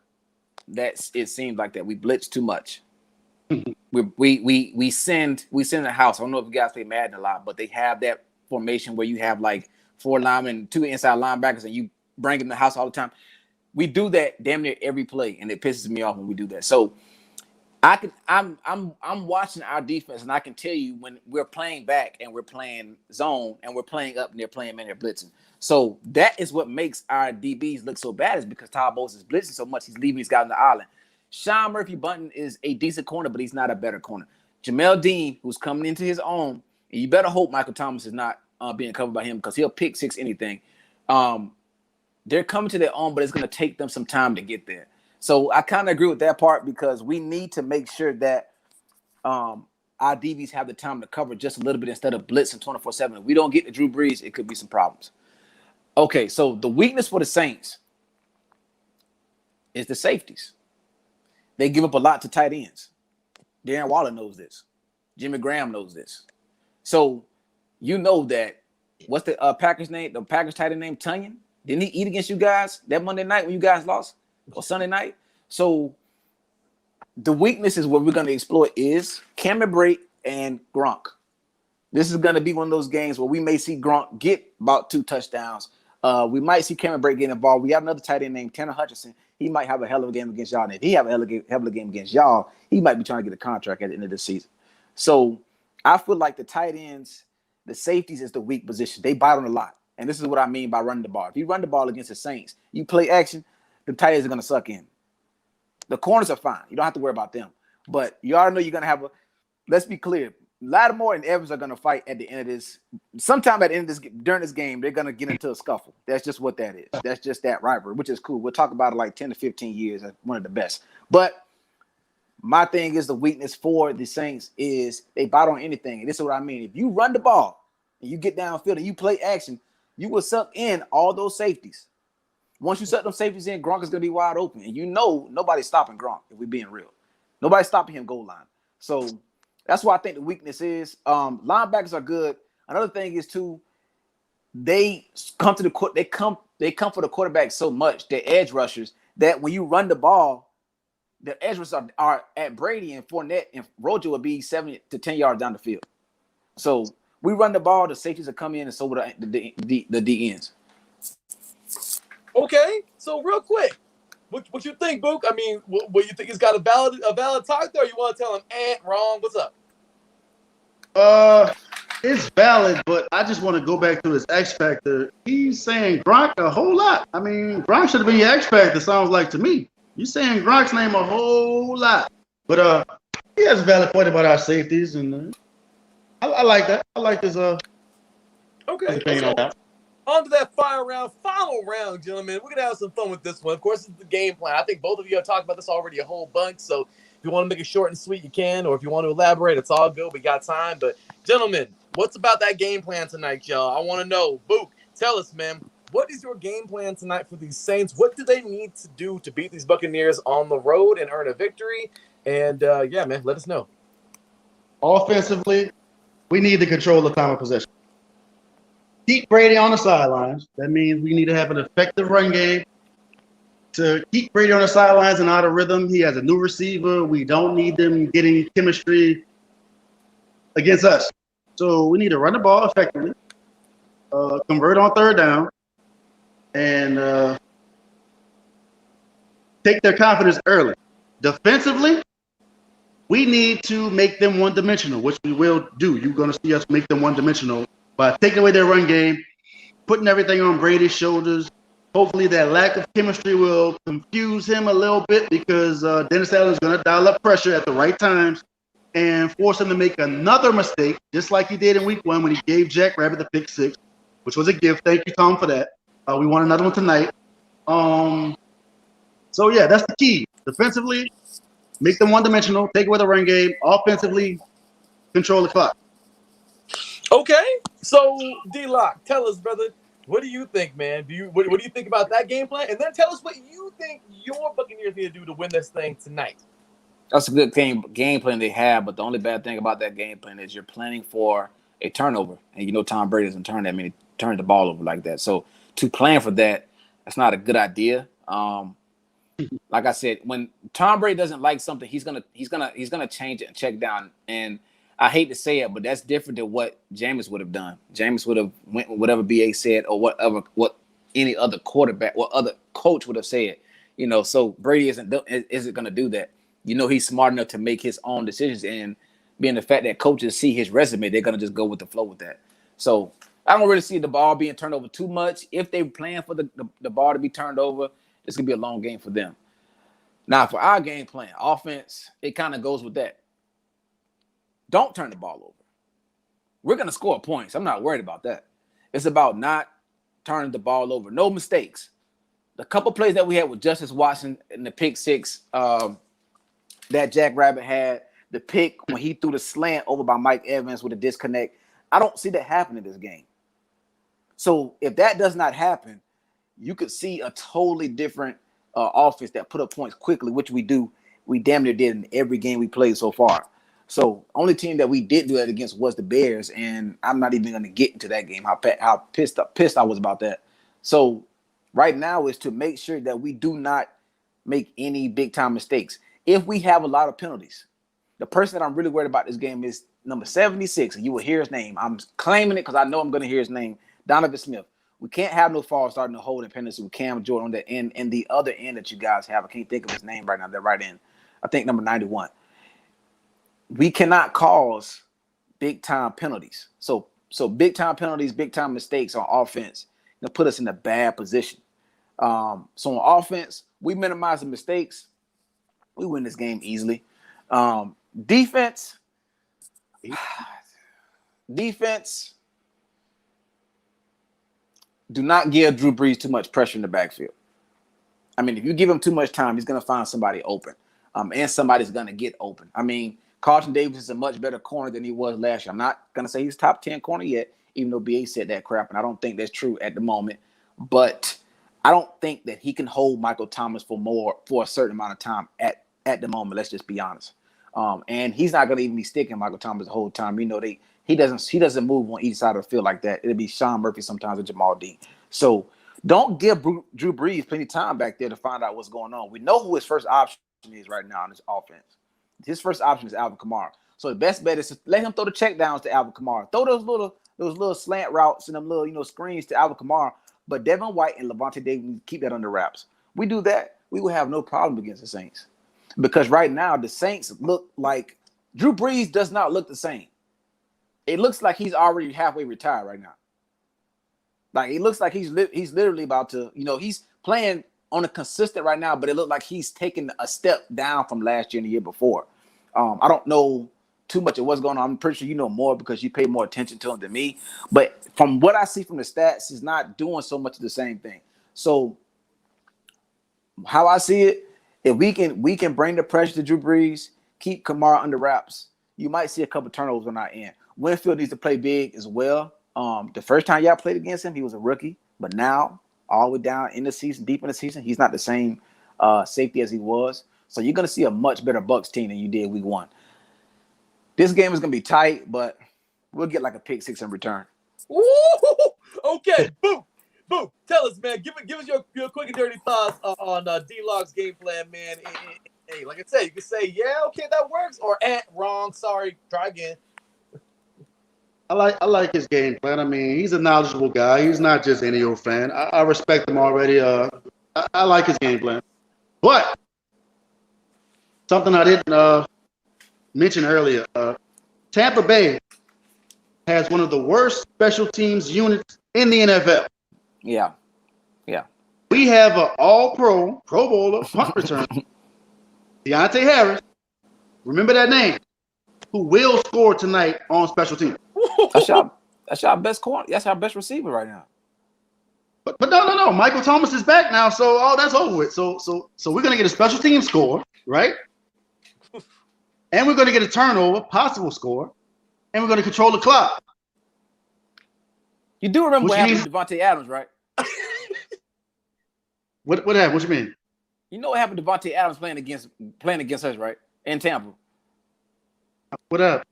it seems like that we blitz too much. we send the house. I don't know if you guys play Madden a lot, but they have that formation where you have like 4 linemen, 2 inside linebackers, and you bring them in the house all the time. We do that damn near every play, and it pisses me off when we do that. So I'm watching our defense, and I can tell you when we're playing back and we're playing zone and we're playing up and they're playing man, they're blitzing. So that is what makes our DBs look so bad is because Todd Bowles is blitzing so much, he's leaving these guys on the island. Sean Murphy-Bunting is a decent corner, but he's not a better corner. Jamel Dean, who's coming into his own, and you better hope Michael Thomas is not being covered by him because he'll pick 6 anything. They're coming to their own, but it's going to take them some time to get there. So I kind of agree with that part because we need to make sure that our DBs have the time to cover just a little bit instead of blitzing 24/7. If we don't get to Drew Brees, it could be some problems. Okay, so the weakness for the Saints is the safeties. They give up a lot to tight ends. Darren Waller knows this. Jimmy Graham knows this. So you know that what's the Packers name? The Packers tight end name Tunyon. Didn't he eat against you guys that Monday night when you guys lost or Sunday night? So the weakness is what we're going to exploit is Cameron Brate and Gronk. This is going to be one of those games where we may see Gronk get about 2 touchdowns. We might see Cameron Brate getting involved. We have another tight end named Tanner Hutchinson. He might have a hell of a game against y'all. And if he have a hell of a game against y'all, he might be trying to get a contract at the end of the season. So I feel like the tight ends, the safeties is the weak position. They bite on a lot. And this is what I mean by running the ball. If you run the ball against the Saints, you play action, the tight ends are going to suck in. The corners are fine. You don't have to worry about them. But you already know you're going to have let's be clear, Lattimore and Evans are going to fight at the end of this. Sometime at the end of this, during this game, they're going to get into a scuffle. That's just what that is. That's just that rivalry, which is cool. We'll talk about it like 10 to 15 years as one of the best. But my thing is the weakness for the Saints is they bite on anything. And this is what I mean. If you run the ball and you get downfield and you play action, you will suck in all those safeties. Once you suck them safeties in, Gronk is going to be wide open. And you know nobody's stopping Gronk, if we're being real. Nobody's stopping him goal line. So that's why I think the weakness is. Linebackers are good. Another thing is, too, they come for the quarterback so much, the edge rushers, that when you run the ball, the edge rushers are at Brady and Fournette, and Rojo will be 7 to 10 yards down the field. So we run the ball, the safeties will come in, and so will the D ends.
Okay, so real quick, what you think, Book? I mean, what you think he's got a valid talk there? Or you want to tell him, wrong? What's up?
It's valid, but I just want to go back to his X factor. He's saying Gronk a whole lot. I mean, Gronk should have been your X factor. Sounds like to me. You're saying Gronk's name a whole lot, but he has a valid point about our safeties, and I like that. I like this.
Okay. On to that final round, gentlemen. We're going to have some fun with this one. Of course, it's the game plan. I think both of you have talked about this already a whole bunch, so if you want to make it short and sweet, you can, or if you want to elaborate, it's all good. We got time. But, gentlemen, what's about that game plan tonight, y'all? I want to know. Book, tell us, man. What is your game plan tonight for these Saints? What do they need to do to beat these Buccaneers on the road and earn a victory? And yeah, man, let us know.
Offensively, we need to control the time of possession. Keep Brady on the sidelines. That means we need to have an effective run game. To keep Brady on the sidelines and out of rhythm, he has a new receiver. We don't need them getting chemistry against us. So we need to run the ball effectively, convert on third down, and take their confidence early. Defensively, we need to make them one-dimensional, which we will do. You're going to see us make them one-dimensional by taking away their run game, putting everything on Brady's shoulders. Hopefully that lack of chemistry will confuse him a little bit because Dennis Allen is going to dial up pressure at the right times and force him to make another mistake, just like he did in week 1 when he gave Jack Rabbit the pick 6, which was a gift. Thank you, Tom, for that. We want another one tonight. So, yeah, that's the key. Defensively, make them one-dimensional, take away the run game. Offensively, control the clock.
Okay, so D-Lock, tell us, brother, what do you think, man? What do you think about that game plan? And then tell us what you think your Buccaneers need to do to win this thing tonight.
That's a good game plan they have, but the only bad thing about that game plan is you're planning for a turnover, and you know Tom Brady doesn't turn that many turns the ball over like that. So to plan for that, that's not a good idea. Like I said, when Tom Brady doesn't like something, he's gonna change it and check down. And I hate to say it, but that's different than what Jameis would have done. Jameis would have went with whatever BA said or what any other quarterback, what other coach would have said. You know, so Brady isn't gonna do that. You know, he's smart enough to make his own decisions, and being the fact that coaches see his resume, they're gonna just go with the flow with that. So I don't really see the ball being turned over too much. If they plan for the ball to be turned over, it's gonna be a long game for them. Now, for our game plan, offense, it kind of goes with that. Don't turn the ball over. We're going to score points. I'm not worried about that. It's about not turning the ball over. No mistakes. The couple plays that we had with Justice Watson in the pick 6 that Jack Rabbit had, the pick when he threw the slant over by Mike Evans with a disconnect, I don't see that happening in this game. So if that does not happen, you could see a totally different offense that put up points quickly, which we do. We damn near did in every game we played so far. So only team that we did do that against was the Bears, and I'm not even going to get into that game, how pissed I was about that. So right now is to make sure that we do not make any big-time mistakes. If we have a lot of penalties, the person that I'm really worried about this game is number 76, and you will hear his name. I'm claiming it because I know I'm going to hear his name, Donovan Smith. We can't have no false starting to hold penalties with Cam Jordan on the end and the other end that you guys have. I can't think of his name right now. That right end. I think number 91. We cannot cause big-time penalties. So big-time penalties, big-time mistakes on offense that put us in a bad position. So on offense, we minimize the mistakes. We win this game easily. Defense. Do not give Drew Brees too much pressure in the backfield. I mean, if you give him too much time, he's going to find somebody open. And somebody's going to get open. I mean, Carlton Davis is a much better corner than he was last year. I'm not going to say he's top 10 corner yet, even though BA said that crap, and I don't think that's true at the moment. But I don't think that he can hold Michael Thomas for a certain amount of time at the moment. Let's just be honest. And he's not going to even be sticking Michael Thomas the whole time. You know, he doesn't move on each side of the field like that. It'll be Sean Murphy sometimes with Jamal Dean. So don't give Drew Brees plenty of time back there to find out what's going on. We know who his first option is right now in this offense. His first option is Alvin Kamara. So the best bet is to let him throw the check downs to Alvin Kamara. Throw those little slant routes and them little screens to Alvin Kamara. But Devin White and Levante David keep that under wraps. We do that, we will have no problem against the Saints. Because right now the Saints look like Drew Brees does not look the same. It looks like he's already halfway retired right now. Like it looks like he's literally about to, he's playing on a consistent right now, but it looked like he's taken a step down from last year and the year before. I don't know too much of what's going on. I'm pretty sure you know more because you pay more attention to him than me. But from what I see from the stats, he's not doing so much of the same thing. So how I see it, if we can bring the pressure to Drew Brees, keep Kamara under wraps, you might see a couple turnovers on our end. Winfield needs to play big as well. The first time y'all played against him, he was a rookie, but now all the way down in the season, deep in the season, he's not the same safety as he was. So you're going to see a much better Bucs team than you did week 1. This game is going to be tight, but we'll get like a pick 6 in return.
Woo! Okay, boom. Tell us, man. Give us your quick and dirty thoughts on D-Log's game plan, man. Hey, like I said, you can say, yeah, okay, that works, or wrong, sorry, try again.
I like his game plan. I mean, he's a knowledgeable guy. He's not just any old fan. I respect him already. I like his game plan. But something I didn't mention earlier, Tampa Bay has one of the worst special teams units in the NFL.
Yeah.
We have an all-pro, Pro Bowler, punt return, Deontay Harris. Remember that name. Who will score tonight on special teams?
That's our best corner. That's our best receiver right now.
But no. Michael Thomas is back now, so that's over with. So we're gonna get a special team score, right? And we're gonna get a turnover, possible score, and we're gonna control the clock.
You do remember what happened to Devontae Adams, right?
What happened? What you mean?
You know what happened to Devontae Adams playing against us, right? In Tampa.
What up?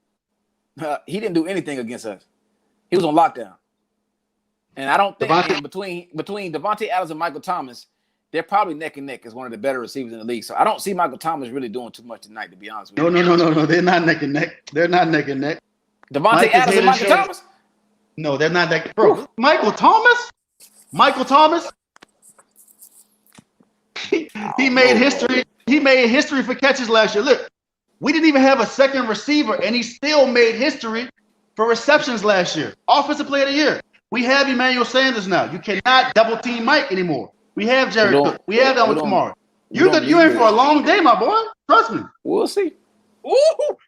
He didn't do anything against us. He was on lockdown. And I don't think between Devontae Adams and Michael Thomas, they're probably neck and neck as one of the better receivers in the league. So I don't see Michael Thomas really doing too much tonight, to be honest with you.
No. They're not neck and neck. They're not neck and neck.
Devontae Adams and Michael Thomas?
No, they're not neck. Bro, Michael Thomas? He made history. He made history for catches last year. Look, we didn't even have a second receiver, and he still made history for receptions last year. Offensive player of the year. We have Emmanuel Sanders now. You cannot double team Mike anymore. We have Jared Cook. We have Alvin Kamara. You're in for a long day, my boy. Trust me.
We'll see.
Woo,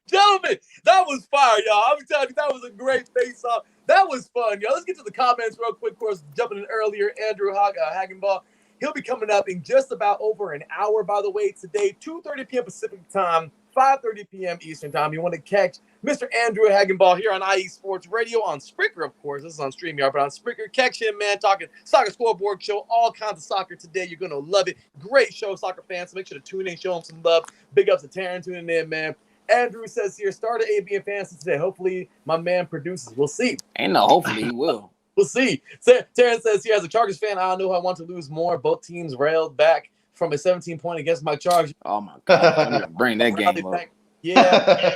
gentlemen, that was fire, y'all. I'm telling you, that was a great face-off. That was fun, y'all. Let's get to the comments real quick. Of course, jumping in earlier, Andrew Hagenbaugh. He'll be coming up in just about over an hour, by the way, today, 2:30 p.m. Pacific time, 5:30 p.m. Eastern time. You want to catch Mr. Andrew Hagenbaugh here on IE Sports Radio on Spreaker, of course. This is on StreamYard, but on Spreaker. Catch him, man, talking soccer scoreboard show, all kinds of soccer today. You're going to love it. Great show, soccer fans. So make sure to tune in, show him some love. Big ups to Taryn tuning in, man. Andrew says here, start an AB and Fantasy today. Hopefully, my man produces. We'll see.
Ain't no hopefully he will.
We'll see. Taryn says here, as a Chargers fan, I don't know who I want to lose more. Both teams railed back from a 17-point against my Chargers.
Oh, my God. Bring that game up.
Yeah.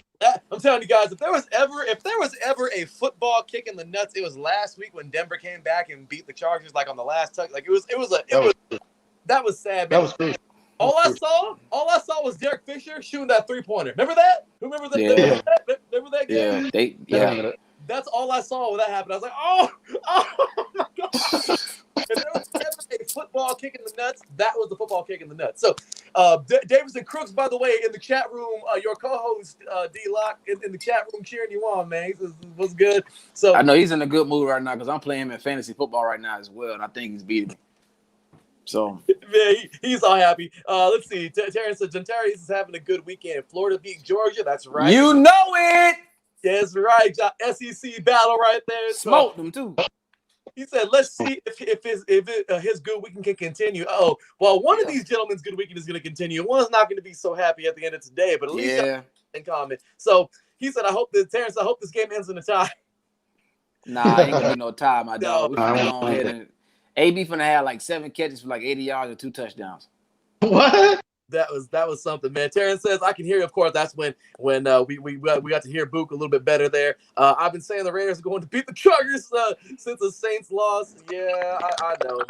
I'm telling you guys, if there was ever a football kick in the nuts, it was last week when Denver came back and beat the Chargers like on the last touch. Like that was sad, man.
That was crazy.
All I saw was Derek Fisher shooting that 3-pointer. Remember that? Remember that?
Yeah.
Remember that game?
Yeah.
That's all I saw when that happened. I was like, oh my God. If there was ever a football kick in the nuts, that was the football kick in the nuts. So, Davidson Crooks, by the way, in the chat room, your co-host, D-Lock, in the chat room cheering you on, man. He was good. So I
know he's in a good mood right now because I'm playing him in fantasy football right now as well, and I think he's beating me. So
yeah, he's all happy. Let's see. Terrence said Gentarius is having a good weekend. Florida beat Georgia. That's right.
You know it.
That's right. SEC battle right there.
Smoked them too.
He said, "Let's see if his good weekend can continue." Oh, well, one of these gentlemen's good weekend is going to continue. One's not going to be so happy at the end of today, but at least in common. So he said, Terrence, I hope this game ends in a tie.
Nah, ain't gonna be no tie, my dog. We can go ahead and AB finna have like 7 catches for like 80 yards and 2 touchdowns.
What?
That was something, man. Terrence says, I can hear you. Of course, that's when we got to hear Book a little bit better there. I've been saying the Raiders are going to beat the Chargers since the Saints lost. Yeah, I know.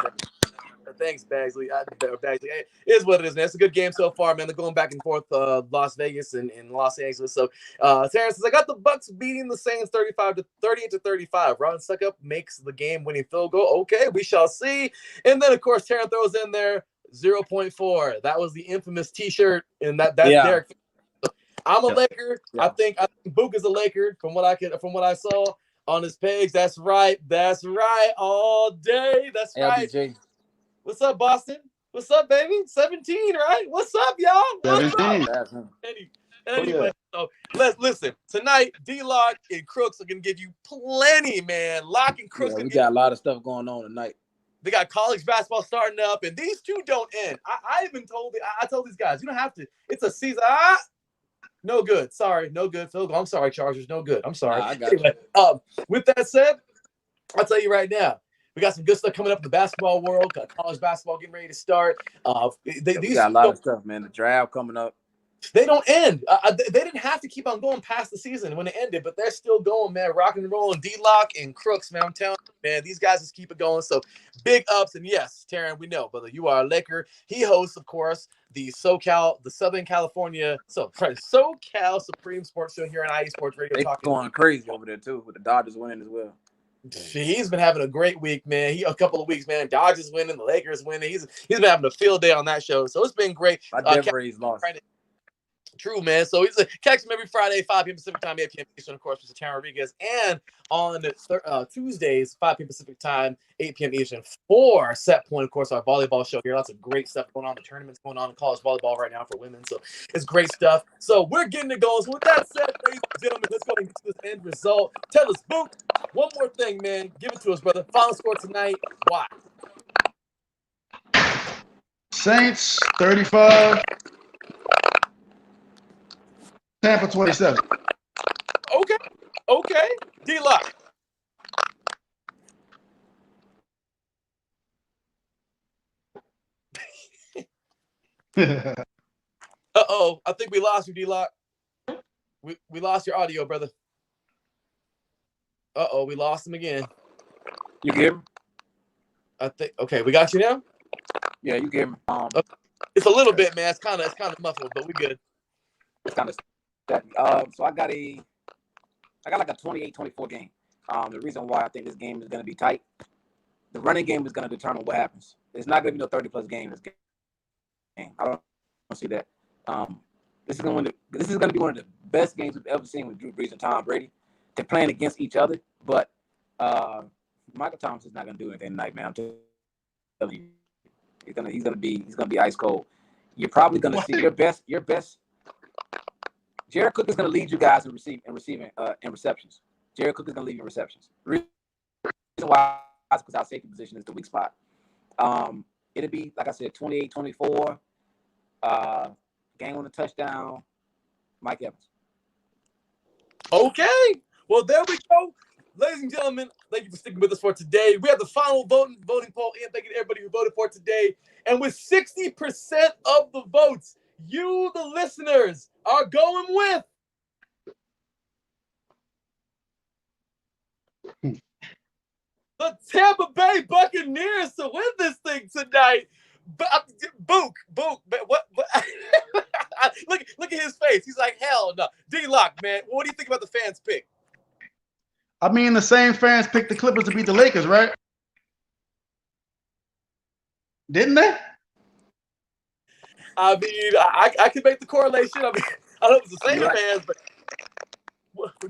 Thanks, Bagsley. It is what it is, man. It's a good game so far, man. They're going back and forth, Las Vegas and Los Angeles. So Terrence says, I got the Bucs beating the Saints 38-35. Ron Suckup makes the game-winning field goal. Okay, we shall see. And then, of course, Terrence throws in there 0.4. That was the infamous T-shirt, and that's Derek. I'm a Laker. Yeah. I think Book is a Laker from what I saw on his page. That's right. All day. That's right.
LBJ.
What's up, Boston? What's up, baby? 17, right? What's up, y'all? What's
17.
Up? Anyway, so let's listen. Tonight, D-Lock and Crooks are gonna give you plenty, man. Lock and Crooks.
We got a lot of stuff going on tonight.
They got college basketball starting up, and these two don't end. I told these guys, you don't have to. It's a season. No good. Sorry, no good. Phil, I'm sorry, Chargers. No good. I'm sorry.
Nah, I got you.
With that said, I'll tell you right now, we got some good stuff coming up in the basketball world. Got college basketball getting ready to start.
We got a lot of stuff, man. The draft coming up.
They don't end. They didn't have to keep on going past the season when it ended, but they're still going, man. Rocking and rolling. D-Lock and Crooks, man. I'm telling you, man, these guys just keep it going. So big ups. And yes, Taryn, we know, brother, you are a Laker. He hosts, of course, the Southern California, SoCal Supreme Sports Show here on IE Sports Radio.
They're going crazy over there, too, with the Dodgers winning as well.
He's been having a great week, man. A couple of weeks, man. Dodgers winning, the Lakers winning. He's been having a field day on that show. So it's been great.
Devers lost.
True, man. So he's catch him every Friday, 5 p.m. Pacific time, 8 p.m. Eastern, of course, Mr. Taryn Rodriguez. And on Tuesdays, 5 p.m. Pacific time, 8 p.m. Eastern, for Set Point, of course, our volleyball show here. Lots of great stuff going on. The tournaments going on in college volleyball right now for women. So it's great stuff. So we're getting it going. So with that said, ladies and gentlemen, let's go and get to this end result. Tell us, Book, one more thing, man. Give it to us, brother. Final score tonight. Why?
Saints 35. Tampa 27.
Okay. D-Lock. Uh-oh. I think we lost you, D-Lock. We lost your audio, brother. Uh-oh. We lost him again.
You get him?
I think. Okay, we got you now?
Yeah, you get him.
It's a little bit, man. It's kind of muffled, but we good.
It's kind of so I got like a 28-24 game. The reason why I think this game is going to be tight, the running game is going to determine what happens. It's not going to be no 30-plus game this game. I don't see that. This is going to be one of the best games we've ever seen with Drew Brees and Tom Brady. They're playing against each other, but Michael Thomas is not going to do anything tonight, man. I'm telling you, he's going to be ice cold. You're probably going to see your best. Jared Cook is going to lead you guys in receptions. Jared Cook is going to lead you in receptions. The reason why is because our safety position is the weak spot. It'll be, like I said, 28-24. Game on a touchdown. Mike Evans.
Okay. Well, there we go. Ladies and gentlemen, thank you for sticking with us for today. We have the final voting poll in. Thank you to everybody who voted for today. And with 60% of the votes, you, the listeners, are going with the Tampa Bay Buccaneers to win this thing tonight. Book. What? Look at his face. He's like, hell no. D-Lock, man. What do you think about the fans' pick?
I mean, the same fans picked the Clippers to beat the Lakers, right? Didn't they?
I mean, I can make the correlation. I mean, I don't know if it's the same fans, but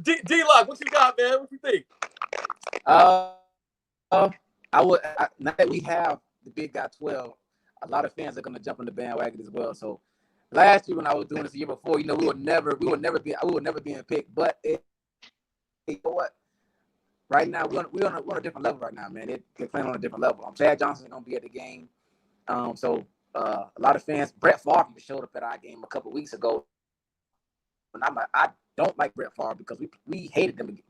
D-Lock, what you got, man? What you think?
Now that we have the big guy 12, a lot of fans are going to jump on the bandwagon as well. So last year when I was doing this the year before, we would never be in pick. But you know what? Right now we're on a different level right now, man. They're playing on a different level. Chad Johnson is going to be at the game. So a lot of fans, Brett Favre showed up at our game a couple weeks ago. And I don't like Brett Favre because we hated playing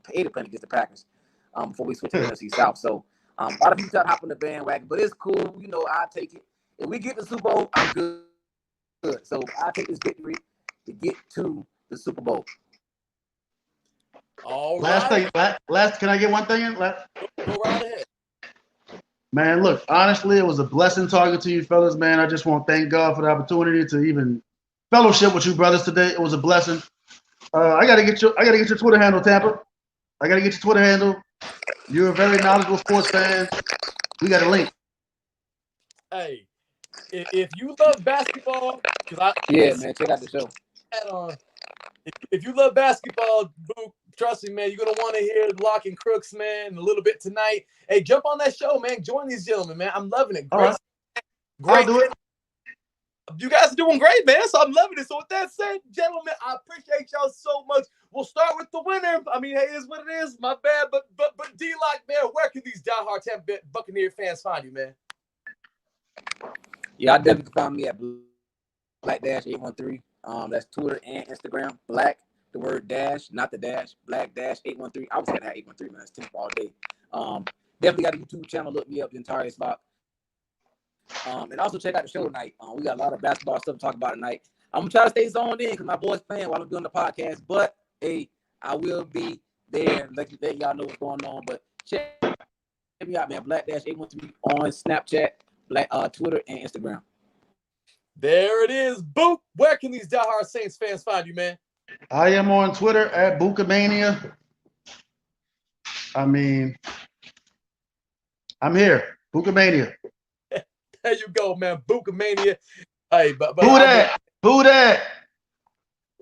against the Packers before we switched to the NFC South. So a lot of people try to hop on the bandwagon, but it's cool. I'll take it. If we get the Super Bowl, I'm good. So I'll take this victory to get to the Super Bowl.
All
last
right.
thing, can I get one thing in?
Go right ahead.
Man, look, honestly, it was a blessing talking to you fellas, man. I just want to thank God for the opportunity to even fellowship with you brothers today. It was a blessing. I gotta get your Twitter handle, Tampa. I gotta get your Twitter handle. You're a very knowledgeable sports fan. We got a link.
Hey, if you love basketball,
man, check out the show.
If you love basketball, trust me, man, you're gonna want to hear Lock and Crooks, man, a little bit tonight. Hey, jump on that show, man. Join these gentlemen, man. I'm loving it.
All right. I'll do it.
You guys are doing great, man. So I'm loving it. So with that said, gentlemen, I appreciate y'all so much. We'll start with the winner. I mean, hey, it is what it is. My bad. But D-Lock, man, where can these diehard Tampa Bay Buccaneer fans find you, man?
Yeah, I definitely find me at Black-813. That's Twitter and Instagram. Black, the word dash, not the dash. Black-813. I was at that 813, man. It's 10 all day. Definitely got a YouTube channel. Look me up, the entire spot. And also check out the show tonight. We got a lot of basketball stuff to talk about tonight. I'm gonna try to stay zoned in because my boy's playing while I'm doing the podcast. But hey, I will be there and let y'all know what's going on. But check me out, man. Black-813 on Snapchat, Twitter, and Instagram.
There it is. Book. Where can these diehard Saints fans find you, man?
I am on Twitter at Bucamania. I mean, I'm here. Bucamania.
There you go, man. Bucamania. Hey, but
who that? Who that?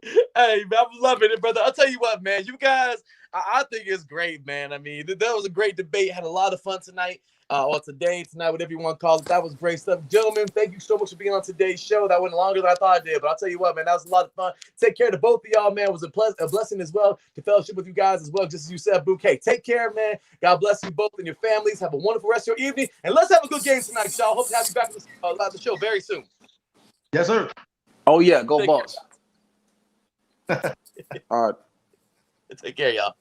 Hey, man, I'm loving it, brother. I'll tell you what, man. You guys, I think it's great, man. I mean, that was a great debate. Had a lot of fun tonight. Or tonight, whatever you want to call it. That was great stuff. Gentlemen, thank you so much for being on today's show. That went longer than I thought it did. But I'll tell you what, man, that was a lot of fun. Take care to both of y'all, man. It was a blessing as well to fellowship with you guys as well, just as you said, Bouquet. Take care, man. God bless you both and your families. Have a wonderful rest of your evening. And let's have a good game tonight, y'all. Hope to have you back on the show very soon.
Yes, sir.
Oh, yeah. Go Bucs. All right.
Take care, y'all.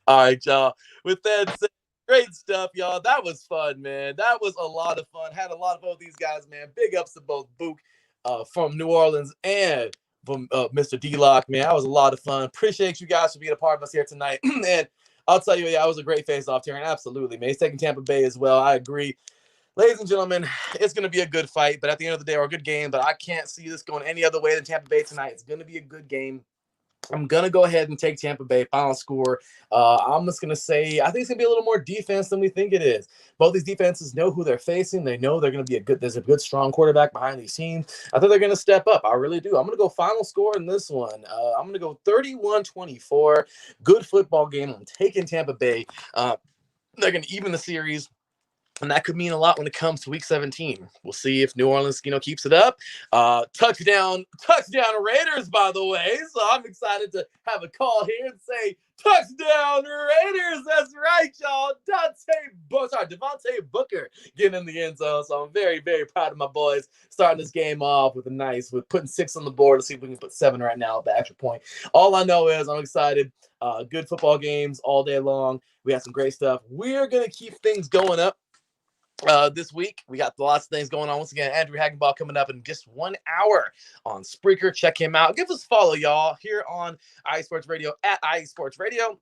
All right, y'all. With that said, great stuff, y'all. That was fun, man. That was a lot of fun. Had a lot of both these guys, man. Big ups to both Book from New Orleans and from Mr. D-Lock, man. That was a lot of fun. Appreciate you guys for being a part of us here tonight. And I'll tell you, yeah, it was a great face-off, Terran. Absolutely, man. He's taking Tampa Bay as well. I agree. Ladies and gentlemen, it's going to be a good fight, but at the end of the day, or a good game, but I can't see this going any other way than Tampa Bay tonight. It's going to be a good game. I'm going to go ahead and take Tampa Bay. Final score. I'm just going to say, I think it's going to be a little more defense than we think it is. Both these defenses know who they're facing. They know they're going to be there's a good, strong quarterback behind these teams. I think they're going to step up. I really do. I'm going to go final score in this one. I'm going to go 31-24. Good football game. I'm taking Tampa Bay. They're going to even the series. And that could mean a lot when it comes to Week 17. We'll see if New Orleans, keeps it up. Touchdown Raiders, by the way. So I'm excited to have a call here and say, touchdown Raiders. That's right, y'all. Devontae Booker getting in the end zone. So I'm very, very proud of my boys starting this game off with putting 6 on the board. Let's see if we can put 7 right now at the extra point. All I know is I'm excited. Good football games all day long. We had some great stuff. We're going to keep things going up. This week, we got lots of things going on. Once again, Andrew Hagenball coming up in just 1 hour on Spreaker. Check him out. Give us a follow, y'all, here on iSports Radio at iSports Radio.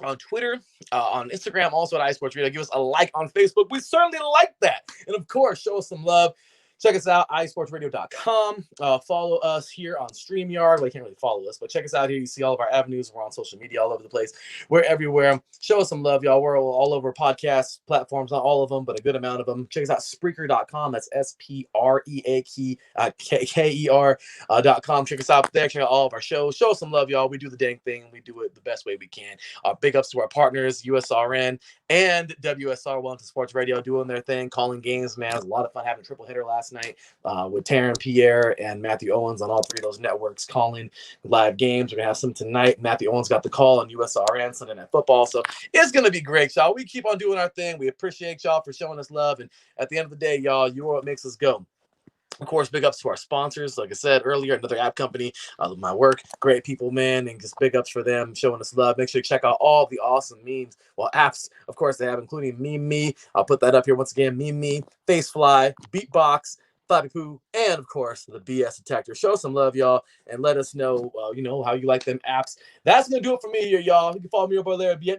On Twitter, on Instagram, also at iSports Radio. Give us a like on Facebook. We certainly like that. And, of course, show us some love. Check us out, iSportsRadio.com. Follow us here on StreamYard. Well, you can't really follow us, but check us out here. You see all of our avenues. We're on social media all over the place. We're everywhere. Show us some love, y'all. We're all over podcast platforms, not all of them, but a good amount of them. Check us out, Spreaker.com. That's SPREAKER.com. Check us out there. Check out all of our shows. Show us some love, y'all. We do the dang thing. We do it the best way we can. Big ups to our partners, USRN and WSR Wellington Sports Radio, doing their thing, calling games, man. It was a lot of fun having a triple hitter last night with Taryn Pierre and Matthew Owens on all 3 of those networks calling live games. We're going to have some tonight. Matthew Owens got the call on USRN, Sunday Night Football. So it's going to be great, y'all. We keep on doing our thing. We appreciate y'all for showing us love. And at the end of the day, y'all, you are what makes us go. Of course, big ups to our sponsors. Like I said earlier, another app company, my work, great people, man, and just big ups for them showing us love. Make sure you check out all the awesome memes. Well, apps, of course, they have, including Meme Me. I'll put that up here once again. Meme Me, Facefly, Beatbox, Flappy Poo, and of course the BS Detector. Show some love, y'all, and let us know, how you like them apps. That's gonna do it for me here, y'all. You can follow me over there at the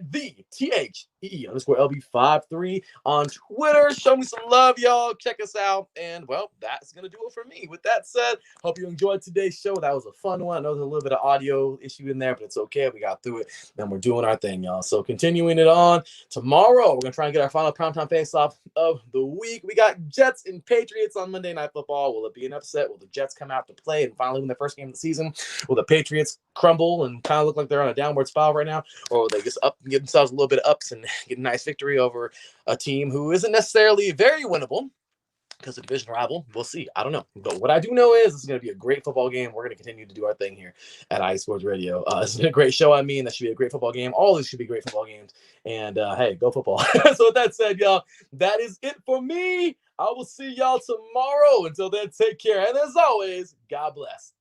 THEE_LB53 on Twitter. Show me some love, y'all. Check us out, and well, that's gonna do it for me. With that said, hope you enjoyed today's show. That was a fun one. I know there's a little bit of audio issue in there, but it's okay. We got through it, and we're doing our thing, y'all. So continuing it on tomorrow, we're gonna try and get our final Primetime Face Off of the week. We got Jets and Patriots on Monday Night Football. Will it be an upset? Will the Jets come out to play and finally win their first game of the season? Will the Patriots crumble and kind of look like they're on a downward spiral right now? Or will they just up and give themselves a little bit of ups and get a nice victory over a team who isn't necessarily very winnable? because of division rival. We'll see. I don't know. But what I do know is it's going to be a great football game. We're going to continue to do our thing here at iSports Radio. It's been a great show. I mean, that should be a great football game. All these should be great football games. And hey, go football. So with that said, y'all, that is it for me. I will see y'all tomorrow. Until then, take care. And as always, God bless.